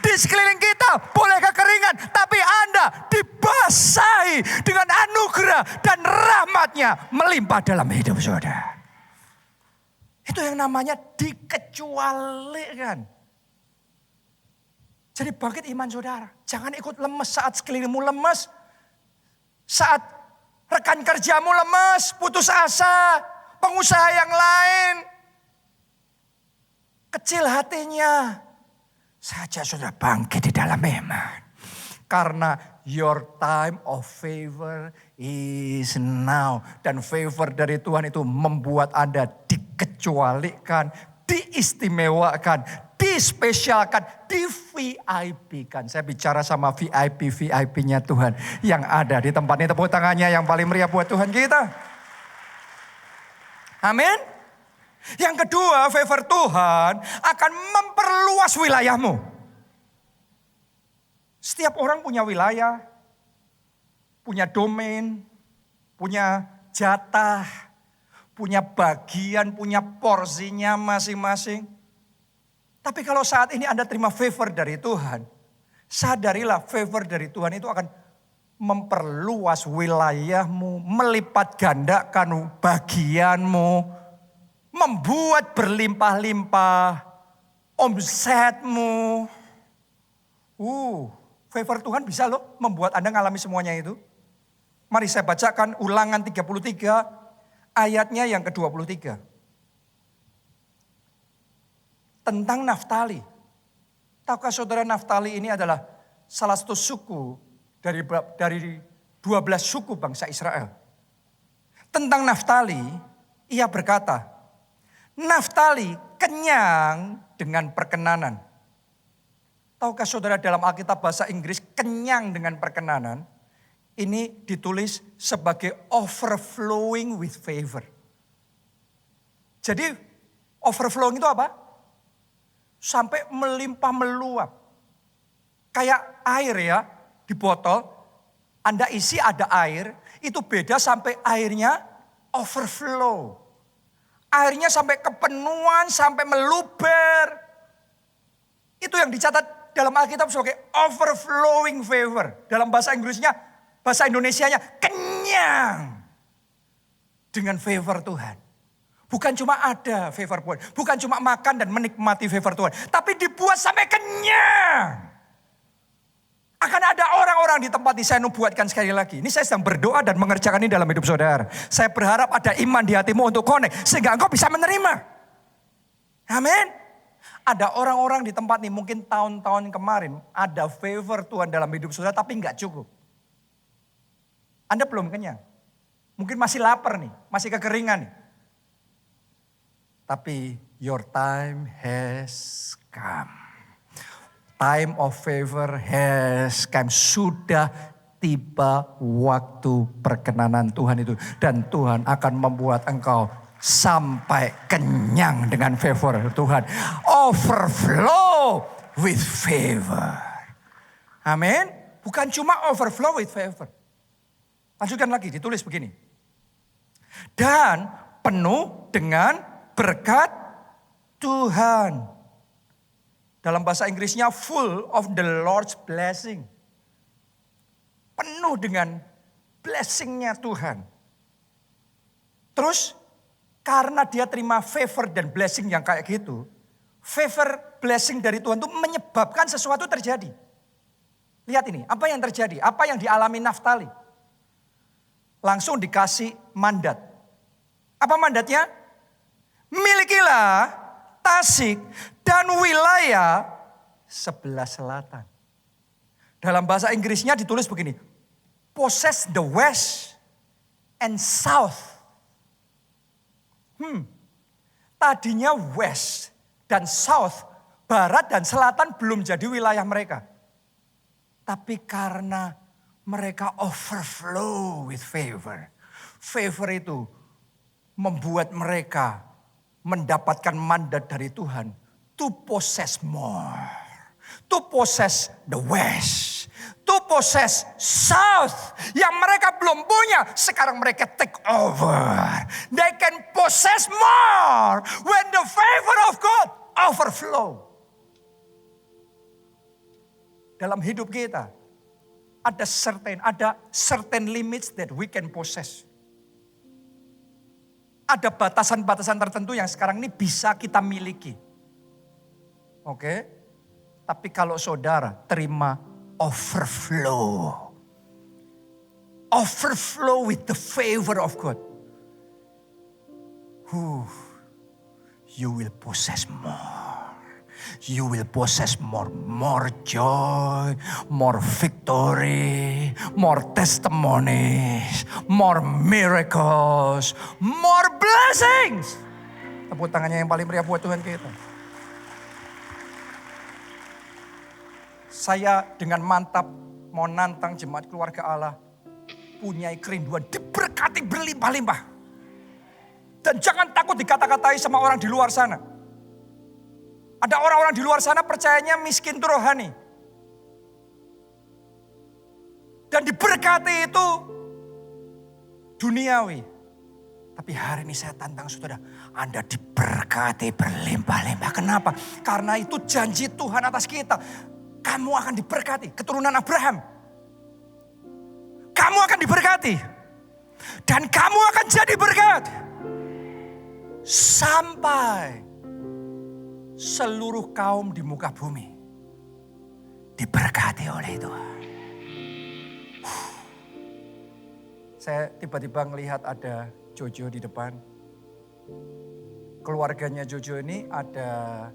Di sekeliling kita boleh kekeringan, tapi Anda dibasahi dengan anugerah dan rahmatnya melimpah dalam hidup saudara. Itu yang namanya dikecualikan. Jadi bangkit iman saudara. Jangan ikut lemes saat sekelilingmu lemes. Saat rekan kerjamu lemes, putus asa, pengusaha yang lain kecil hatinya. Saja sudah bangkit di dalam iman. Karena your time of favor is now. Dan favor dari Tuhan itu membuat Anda dikecualikan, diistimewakan, dispesialkan, di VIP-kan. Saya bicara sama VIP-nya Tuhan yang ada di tempat ini. Tepuk tangannya yang paling meriah buat Tuhan kita. Amin. Yang kedua, favor Tuhan akan memperluas wilayahmu. Setiap orang punya wilayah, punya domain, punya jatah, punya bagian, punya porsinya masing-masing. Tapi kalau saat ini Anda terima favor dari Tuhan, sadarilah favor dari Tuhan itu akan memperluas wilayahmu, melipat gandakan bagianmu, membuat berlimpah-limpah omsetmu. Favor Tuhan bisa loh membuat Anda ngalami semuanya itu. Mari saya bacakan Ulangan 33 ayatnya yang ke-23. Tentang Naftali. Tahukah saudara Naftali ini adalah salah satu suku dari 12 suku bangsa Israel. Tentang Naftali, ia berkata, Naftali kenyang dengan perkenanan. Tahukah saudara dalam Alkitab bahasa Inggris kenyang dengan perkenanan, ini ditulis sebagai overflowing with favor. Jadi overflowing itu apa? Sampai melimpah meluap. Kayak air ya di botol, Anda isi ada air, itu beda sampai airnya overflow. Airnya sampai kepenuhan, sampai meluber. Itu yang dicatat dalam Alkitab sebagai overflowing favor. Dalam bahasa Inggrisnya, bahasa Indonesianya kenyang dengan favor Tuhan. Bukan cuma ada favor Tuhan, bukan cuma makan dan menikmati favor Tuhan, tapi dibuat sampai kenyang. Akan ada orang-orang di tempat ini, saya nubuatkan sekali lagi. Ini saya sedang berdoa dan mengerjakan ini dalam hidup saudara. Saya berharap ada iman di hatimu untuk connect, sehingga engkau bisa menerima. Amin. Ada orang-orang di tempat ini mungkin tahun-tahun kemarin ada favor Tuhan dalam hidup saudara tapi enggak cukup. Anda belum kenyang. Mungkin masih lapar nih, masih kekeringan nih. Tapi your time has come. Time of favor has come. Sudah tiba waktu perkenanan Tuhan itu. Dan Tuhan akan membuat engkau sampai kenyang dengan favor Tuhan. Overflow with favor. Amin. Bukan cuma overflow with favor. Lanjutkan lagi, ditulis begini. Dan penuh dengan berkat Tuhan. Dalam bahasa Inggrisnya full of the Lord's blessing. Penuh dengan blessingnya Tuhan. Terus karena dia terima favor dan blessing yang kayak gitu. Favor blessing dari Tuhan itu menyebabkan sesuatu terjadi. Lihat ini, apa yang terjadi? Apa yang dialami Naftali? Langsung dikasih mandat. Apa mandatnya? Milikilah Tasik dan wilayah sebelah selatan. Dalam bahasa Inggrisnya ditulis begini. Possess the west and south. Tadinya west dan south, barat dan selatan belum jadi wilayah mereka. Tapi karena mereka overflow with favor. Favor itu membuat mereka mendapatkan mandat dari Tuhan to possess more. To possess the west. To possess south. Yang mereka belum punya, sekarang mereka take over. They can possess more when the favor of God overflow. Dalam hidup kita, ada certain limits that we can possess. Ada batasan-batasan tertentu yang sekarang ini bisa kita miliki. Oke? Tapi kalau saudara terima overflow. Overflow with the favor of God. You will possess more. You will possess more joy, more victory, more testimonies, more miracles, more blessings. Tepuk tangannya yang paling meriah buat Tuhan kita. Saya dengan mantap mau nantang jemaat keluarga Allah. Punyai kerinduan diberkati berlimpah-limpah. Dan jangan takut dikata-katai sama orang di luar sana. Ada orang-orang di luar sana percayanya miskin itu rohani. Dan diberkati itu duniawi. Tapi hari ini saya tantang saudara, Anda diberkati berlimpah-limpah. Kenapa? Karena itu janji Tuhan atas kita. Kamu akan diberkati, keturunan Abraham. Kamu akan diberkati. Dan kamu akan jadi berkat. Sampai seluruh kaum di muka bumi diberkati oleh Tuhan. Saya tiba-tiba melihat ada Jojo di depan. Keluarganya Jojo ini ada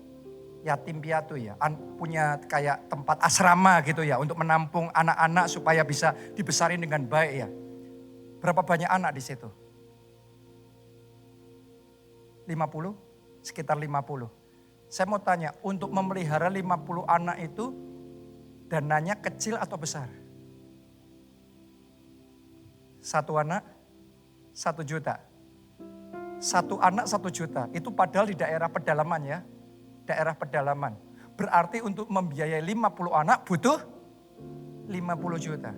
yatim piatu ya, punya kayak tempat asrama gitu ya untuk menampung anak-anak supaya bisa dibesarin dengan baik ya. Berapa banyak anak di situ? 50? Sekitar 50. Saya mau tanya, untuk memelihara 50 anak itu dananya kecil atau besar? Satu anak 1 juta. Satu anak 1 juta. Itu padahal di daerah pedalaman ya. Daerah pedalaman. Berarti untuk membiayai 50 anak butuh 50 juta.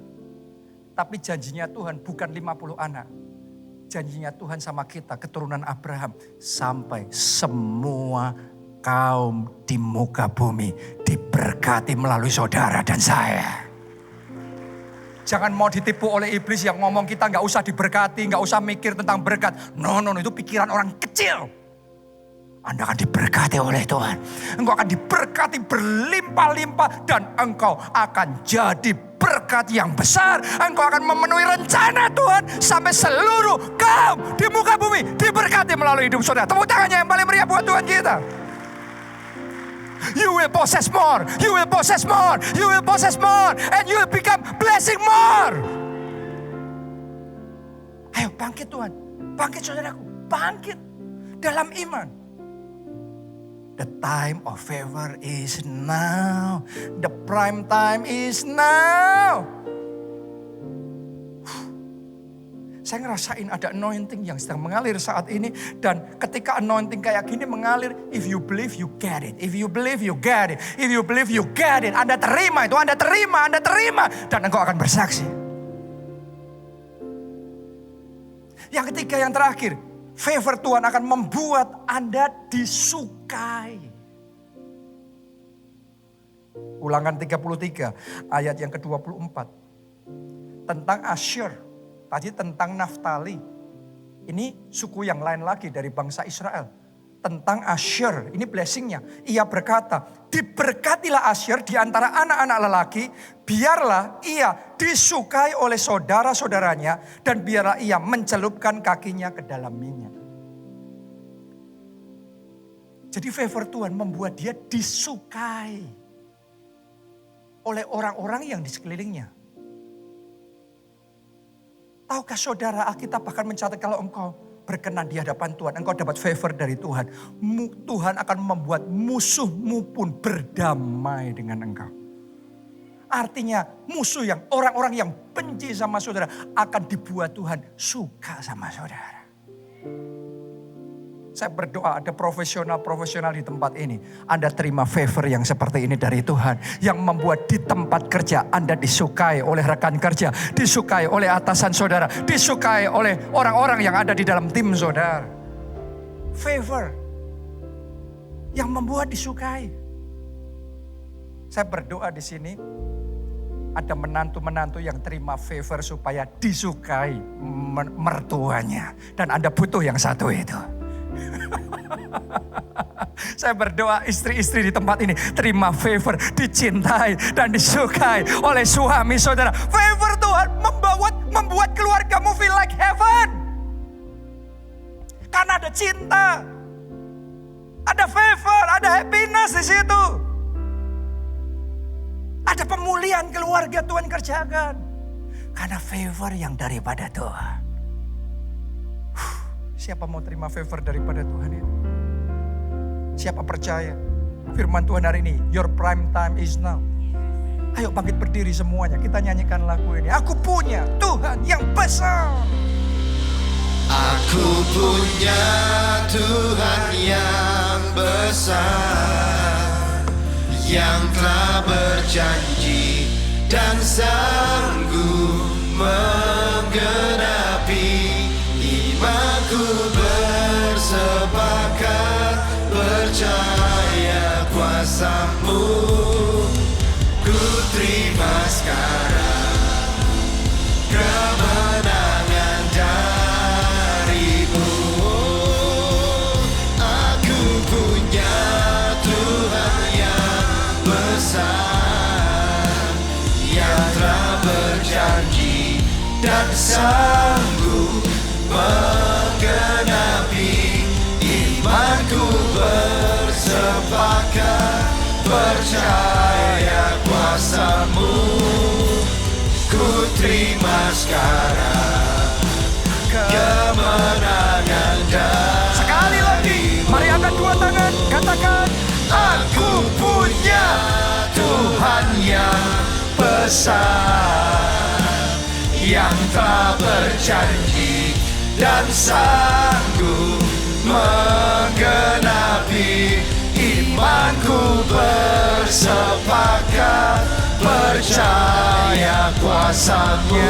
Tapi janjinya Tuhan bukan 50 anak. Janjinya Tuhan sama kita, keturunan Abraham. Sampai semua kaum di muka bumi diberkati melalui saudara dan saya. Jangan mau ditipu oleh iblis yang ngomong kita gak usah diberkati, gak usah mikir tentang berkat. No, itu pikiran orang kecil. Anda akan diberkati oleh Tuhan. Engkau akan diberkati berlimpah-limpah dan engkau akan jadi berkat yang besar. Engkau akan memenuhi rencana Tuhan sampai seluruh kaum di muka bumi diberkati melalui hidup saudara. Tepuk tangannya yang paling meriah buat Tuhan kita. You will possess more, you will possess more, you will possess more, and you will become blessing more. Ayo bangkit Tuhan, bangkit saudaraku, bangkit dalam iman. The time of favor is now, the prime time is now. Saya ngerasain ada anointing yang sedang mengalir saat ini. Dan ketika anointing kayak gini mengalir, if you believe you get it. If you believe you get it. If you believe you get it. Anda terima itu, Anda terima. Dan engkau akan bersaksi. Yang ketiga, yang terakhir. Favor Tuhan akan membuat Anda disukai. Ulangan 33 ayat yang ke-24. Tentang Asher. Tadi tentang Naftali. Ini suku yang lain lagi dari bangsa Israel. Tentang Asher, ini blessingnya. Ia berkata, diberkatilah Asher di antara anak-anak lelaki. Biarlah ia disukai oleh saudara-saudaranya. Dan biarlah ia mencelupkan kakinya ke dalam minyak. Jadi favor Tuhan membuat dia disukai oleh orang-orang yang di sekelilingnya. Tahukah saudara, Alkitab bahkan mencatat kalau engkau berkenan di hadapan Tuhan, engkau dapat favor dari Tuhan. Tuhan akan membuat musuhmu pun berdamai dengan engkau. Artinya musuh yang orang-orang yang benci sama saudara akan dibuat Tuhan suka sama saudara. Saya berdoa ada profesional-profesional di tempat ini. Anda terima favor yang seperti ini dari Tuhan. Yang membuat di tempat kerja Anda disukai oleh rekan kerja. Disukai oleh atasan saudara. Disukai oleh orang-orang yang ada di dalam tim saudara. Favor yang membuat disukai. Saya berdoa di sini. Ada menantu-menantu yang terima favor supaya disukai mertuanya. Dan Anda butuh yang satu itu. Saya berdoa istri-istri di tempat ini terima favor, dicintai dan disukai oleh suami saudara. Favor Tuhan membuat keluargamu feel like heaven. Karena ada cinta, ada favor, ada happiness di situ. Ada pemulihan keluarga Tuhan kerjakan. Karena favor yang daripada Tuhan. Siapa mau terima favor daripada Tuhan itu? Siapa percaya? Firman Tuhan hari ini, your prime time is now. Ayo bangkit berdiri semuanya, kita nyanyikan lagu ini. Aku punya Tuhan yang besar. Aku punya Tuhan yang besar, yang telah berjanji dan sanggup menggenapi. Imanku bersepakat percaya kuasa-Mu. Ku terima sekarang kemenangan dari-Mu. Aku punya Tuhan yang besar, yang telah berjanji dan sanggup menggenapi. Imanku bersepakat sepakat percaya kuasa-Mu. Ku terima sekarang kemenangan dari. Sekali lagi, mari angkat dua tangan, katakan, Aku punya Tuhan yang besar, yang tak berjanji dan sanggup menggenapi. Imanku bersepakat percaya kuasa-Mu.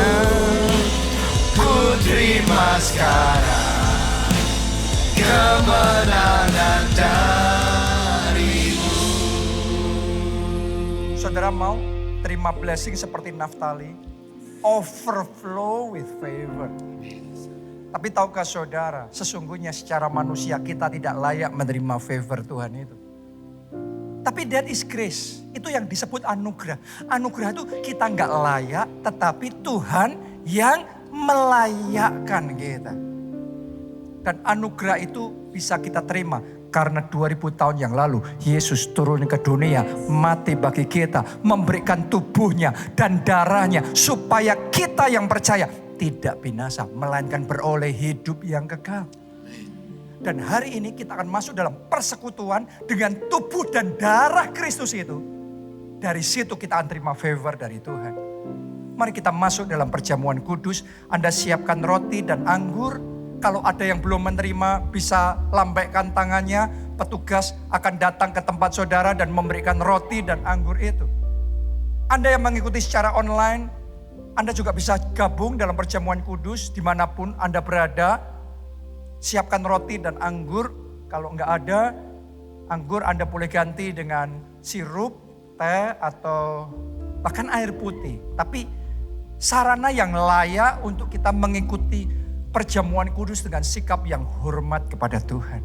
Ku terima sekarang kemenangan dari-Mu. saudara mau terima blessing seperti Naftali? Overflow with favor. Tapi tahukah saudara, sesungguhnya secara manusia kita tidak layak menerima favor Tuhan itu. Tapi that is grace, itu yang disebut anugerah. Anugerah itu kita nggak layak, tetapi Tuhan yang melayakkan kita. Dan anugerah itu bisa kita terima karena 2000 tahun yang lalu Yesus turun ke dunia, mati bagi kita, memberikan tubuhnya dan darahnya supaya kita yang percaya tidak binasa, melainkan beroleh hidup yang kekal. Dan hari ini kita akan masuk dalam persekutuan dengan tubuh dan darah Kristus itu. Dari situ kita akan terima favor dari Tuhan. Mari kita masuk dalam perjamuan kudus. Anda siapkan roti dan anggur. Kalau ada yang belum menerima bisa lambaikan tangannya. Petugas akan datang ke tempat saudara dan memberikan roti dan anggur itu. Anda yang mengikuti secara online, Anda juga bisa gabung dalam perjamuan kudus dimanapun Anda berada. Siapkan roti dan anggur. Kalau enggak ada anggur, Anda boleh ganti dengan sirup, teh, atau bahkan air putih. Tapi sarana yang layak untuk kita mengikuti perjamuan kudus dengan sikap yang hormat kepada Tuhan.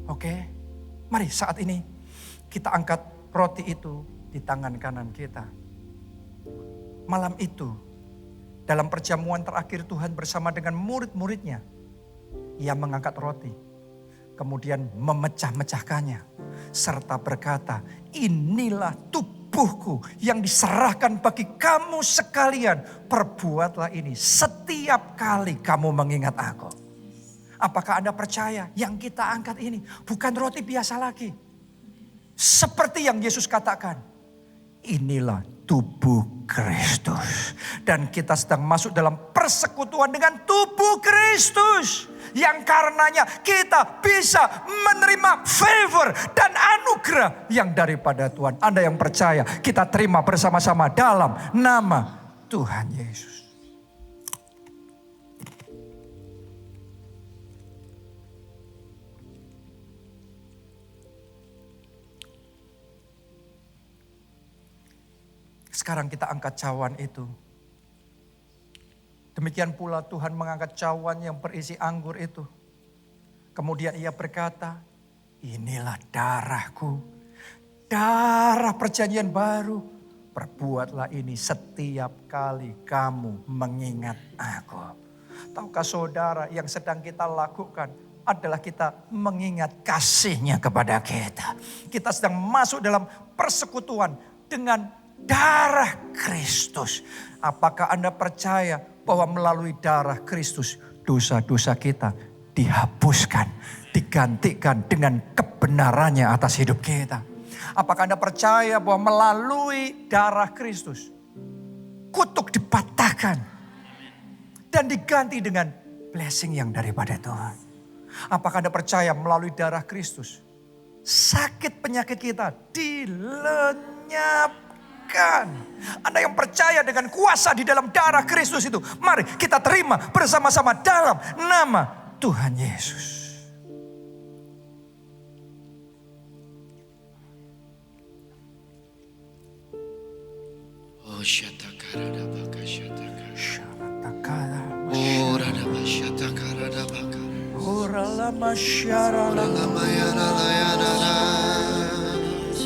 Oke, mari saat ini kita angkat roti itu di tangan kanan kita. Malam itu, dalam perjamuan terakhir Tuhan bersama dengan murid-muridnya, Ia mengangkat roti, kemudian memecah-mecahkannya, serta berkata, inilah tubuhku yang diserahkan bagi kamu sekalian. Perbuatlah ini setiap kali kamu mengingat aku. Apakah Anda percaya yang kita angkat ini bukan roti biasa lagi? Seperti yang Yesus katakan, inilah tubuh Kristus. Dan kita sedang masuk dalam persekutuan dengan tubuh Kristus. Yang karenanya kita bisa menerima favor dan anugerah yang daripada Tuhan. Anda yang percaya, kita terima bersama-sama dalam nama Tuhan Yesus. Sekarang kita angkat cawan itu. Demikian pula Tuhan mengangkat cawan yang berisi anggur itu. Kemudian Ia berkata, inilah darahku, darah perjanjian baru. Perbuatlah ini setiap kali kamu mengingat aku. Tahukah saudara, yang sedang kita lakukan adalah kita mengingat kasih-Nya kepada kita. Kita sedang masuk dalam persekutuan dengan darah Kristus. Apakah Anda percaya bahwa melalui darah Kristus dosa-dosa kita dihapuskan, digantikan dengan kebenarannya atas hidup kita? Apakah Anda percaya bahwa melalui darah Kristus kutuk dipatahkan dan diganti dengan blessing yang daripada Tuhan? Apakah Anda percaya melalui darah Kristus sakit penyakit kita dilenyapkan? Anda yang percaya dengan kuasa di dalam darah Kristus itu, mari kita terima bersama-sama dalam nama Tuhan Yesus. Oh, shatakara baka shatakara. Oh, Ora da shatakara da baka. ora lama syara lama.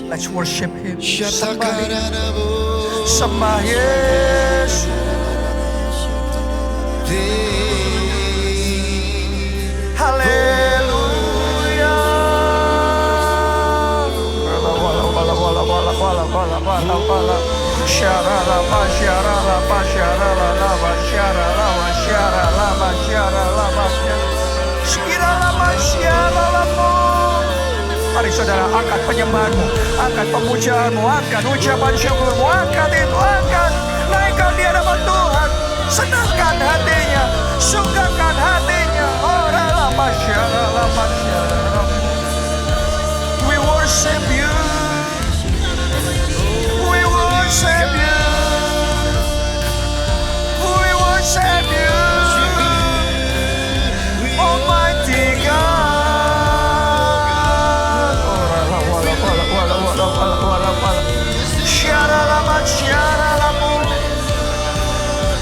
Let's worship Him. Sembah Yesus. Haleluya. pala. Syara lama syara lama syara lama syara lama syara lama syara lama syara. Sekira lama syara lama. Mari saudara, angkat penyembahanmu, angkat pemujaanmu, angkat ucapan syukurmu, angkat itu, angkat. Naikkan di hadapan Tuhan. Senangkan hatinya, sukakan hatinya. Ora lama syara lama syara. We worship you. We worship you. We worship you. Almighty God. Ora wala syara lama syara lama.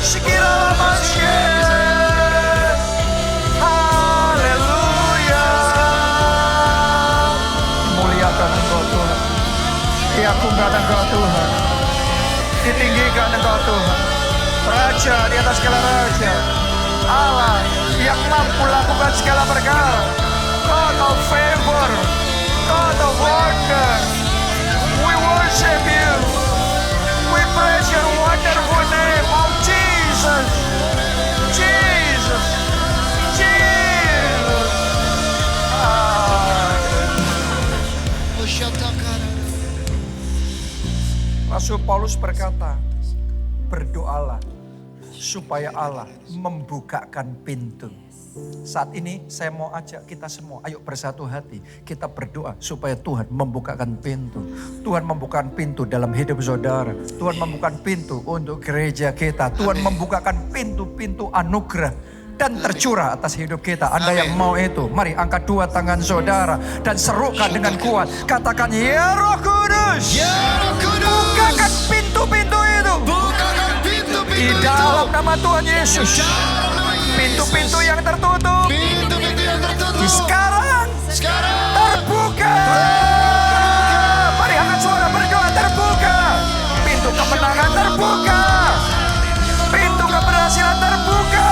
Sekira lama syara. Haleluya. Muliakan Engkau Tuhan. Diagungkan Engkau Tuhan. Ditinggikan Engkau Tuhan. Raja di atas segala raja. Allah yang mampu lakukan segala perkara. God of favor. God of wonder. We worship you. We praise your wonderful name of Jesus. Jesus. Jesus. Rasul Paulus berkata, berdoalah supaya Allah membukakan pintu. Saat ini saya mau ajak kita semua, ayo bersatu hati. Kita berdoa supaya Tuhan membukakan pintu. Tuhan membukakan pintu dalam hidup saudara. Tuhan membukakan pintu untuk gereja kita. Tuhan membukakan pintu-pintu anugerah dan tercurah atas hidup kita. Anda yang mau itu, mari angkat dua tangan saudara dan serukan dengan kuat. Katakan, ya Roh Kudus, bukakan pintu-pintu itu. Di dalam nama Tuhan Yesus. Pintu-pintu yang tertutup. Sekarang terbuka. Mari angkat suara berdoa, terbuka. Pintu kemenangan terbuka. Pintu keberhasilan terbuka.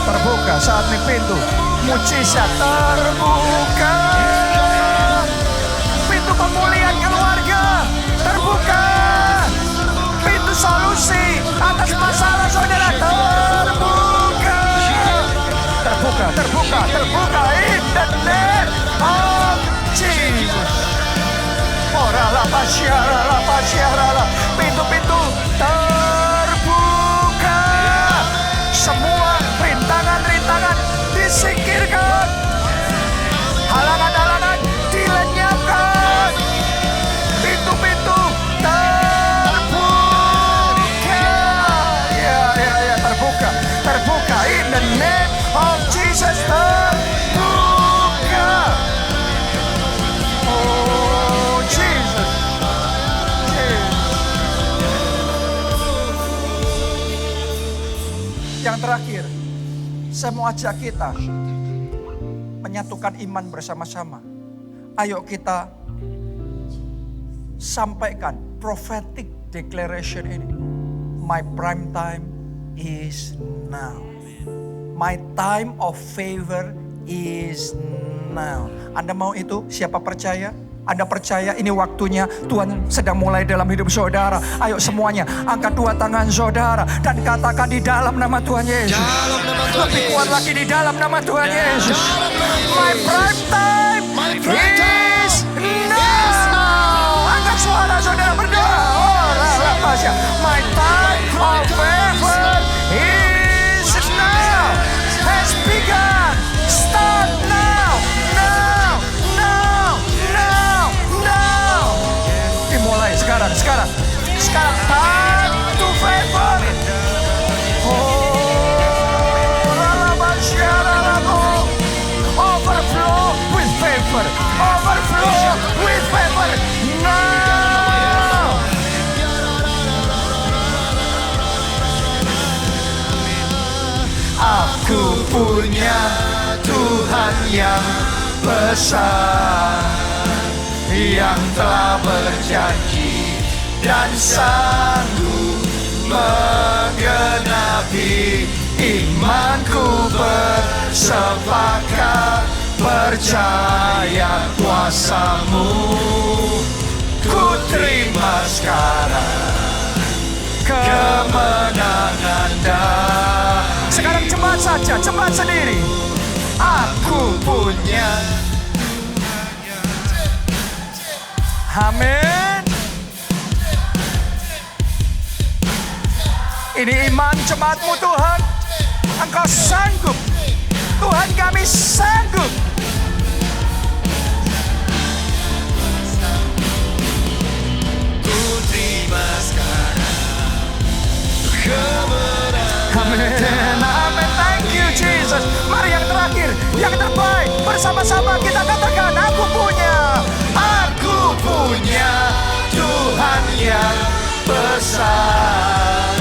Terbuka saat ini pintu mujizat terbuka. Pintu pemulihan keluarga terbuka. Pintu solusi atas masalah saudara terbuka. Terbuka in the name of Jesus. Ora la pasyara. Pintu-pintu terbuka. Semua rintangan-rintangan disingkirkan. Halangan-halangan dilenyapkan. Pintu-pintu terbuka. Ya, terbuka in the name of Jesus. Terbuka. Oh Jesus. Yang terakhir, saya mau ajak kita menyatukan iman bersama-sama. Ayo kita sampaikan prophetic declaration ini. My prime time is now. My time of favor is now. Anda mau itu? Siapa percaya? Anda percaya ini waktunya Tuhan sedang mulai dalam hidup saudara. Ayo semuanya angkat dua tangan saudara dan katakan di dalam nama Tuhan Yesus. Lebih kuat lagi di dalam nama Tuhan Yesus. My prime time is now. Angkat suara saudara berdoa. Oh, my time of favor is now. Has begun. Start now. Dimulai sekarang. Time to favor. Overflow with favor. Now. Aku punya Tuhan yang besar, yang telah berjanji dan sanggup menggenapi. Imanku bersepakat percaya kuasa-Mu. ku terima sekarang kemenangan dan sekarang cepat saja, cepat sendiri. Aku punya. Amin. Ini iman jemaatmu Tuhan. Engkau sanggup. Tuhan kami sanggup. Ku terima sekarang kemenangan. Amin. Amin. Thank you Jesus. Mari yang terakhir, yang terbaik. Bersama-sama kita katakan, aku punya. Aku punya Tuhan yang besar,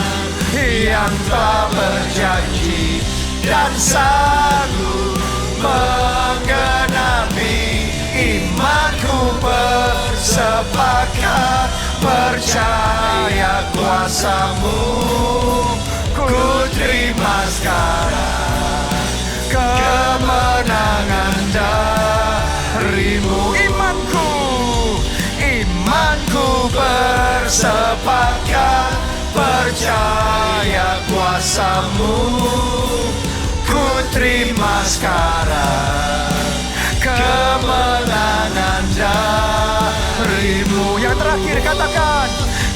yang telah berjanji dan sanggup menggenapi. Imanku bersepakat percaya kuasa-Mu. Ku terima sekarang kemenangan dari-Mu. Imanku bersepakat percaya kuasa-Mu. Ku terima sekarang kemenangan dari-Mu. Yang terakhir katakan,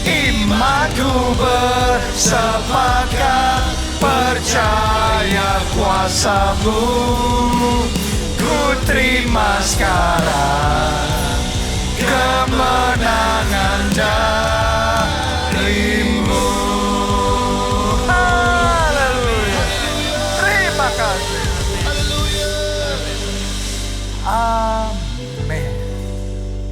imanku bersepakat percaya kuasa-Mu. Ku terima sekarang kemenangan dari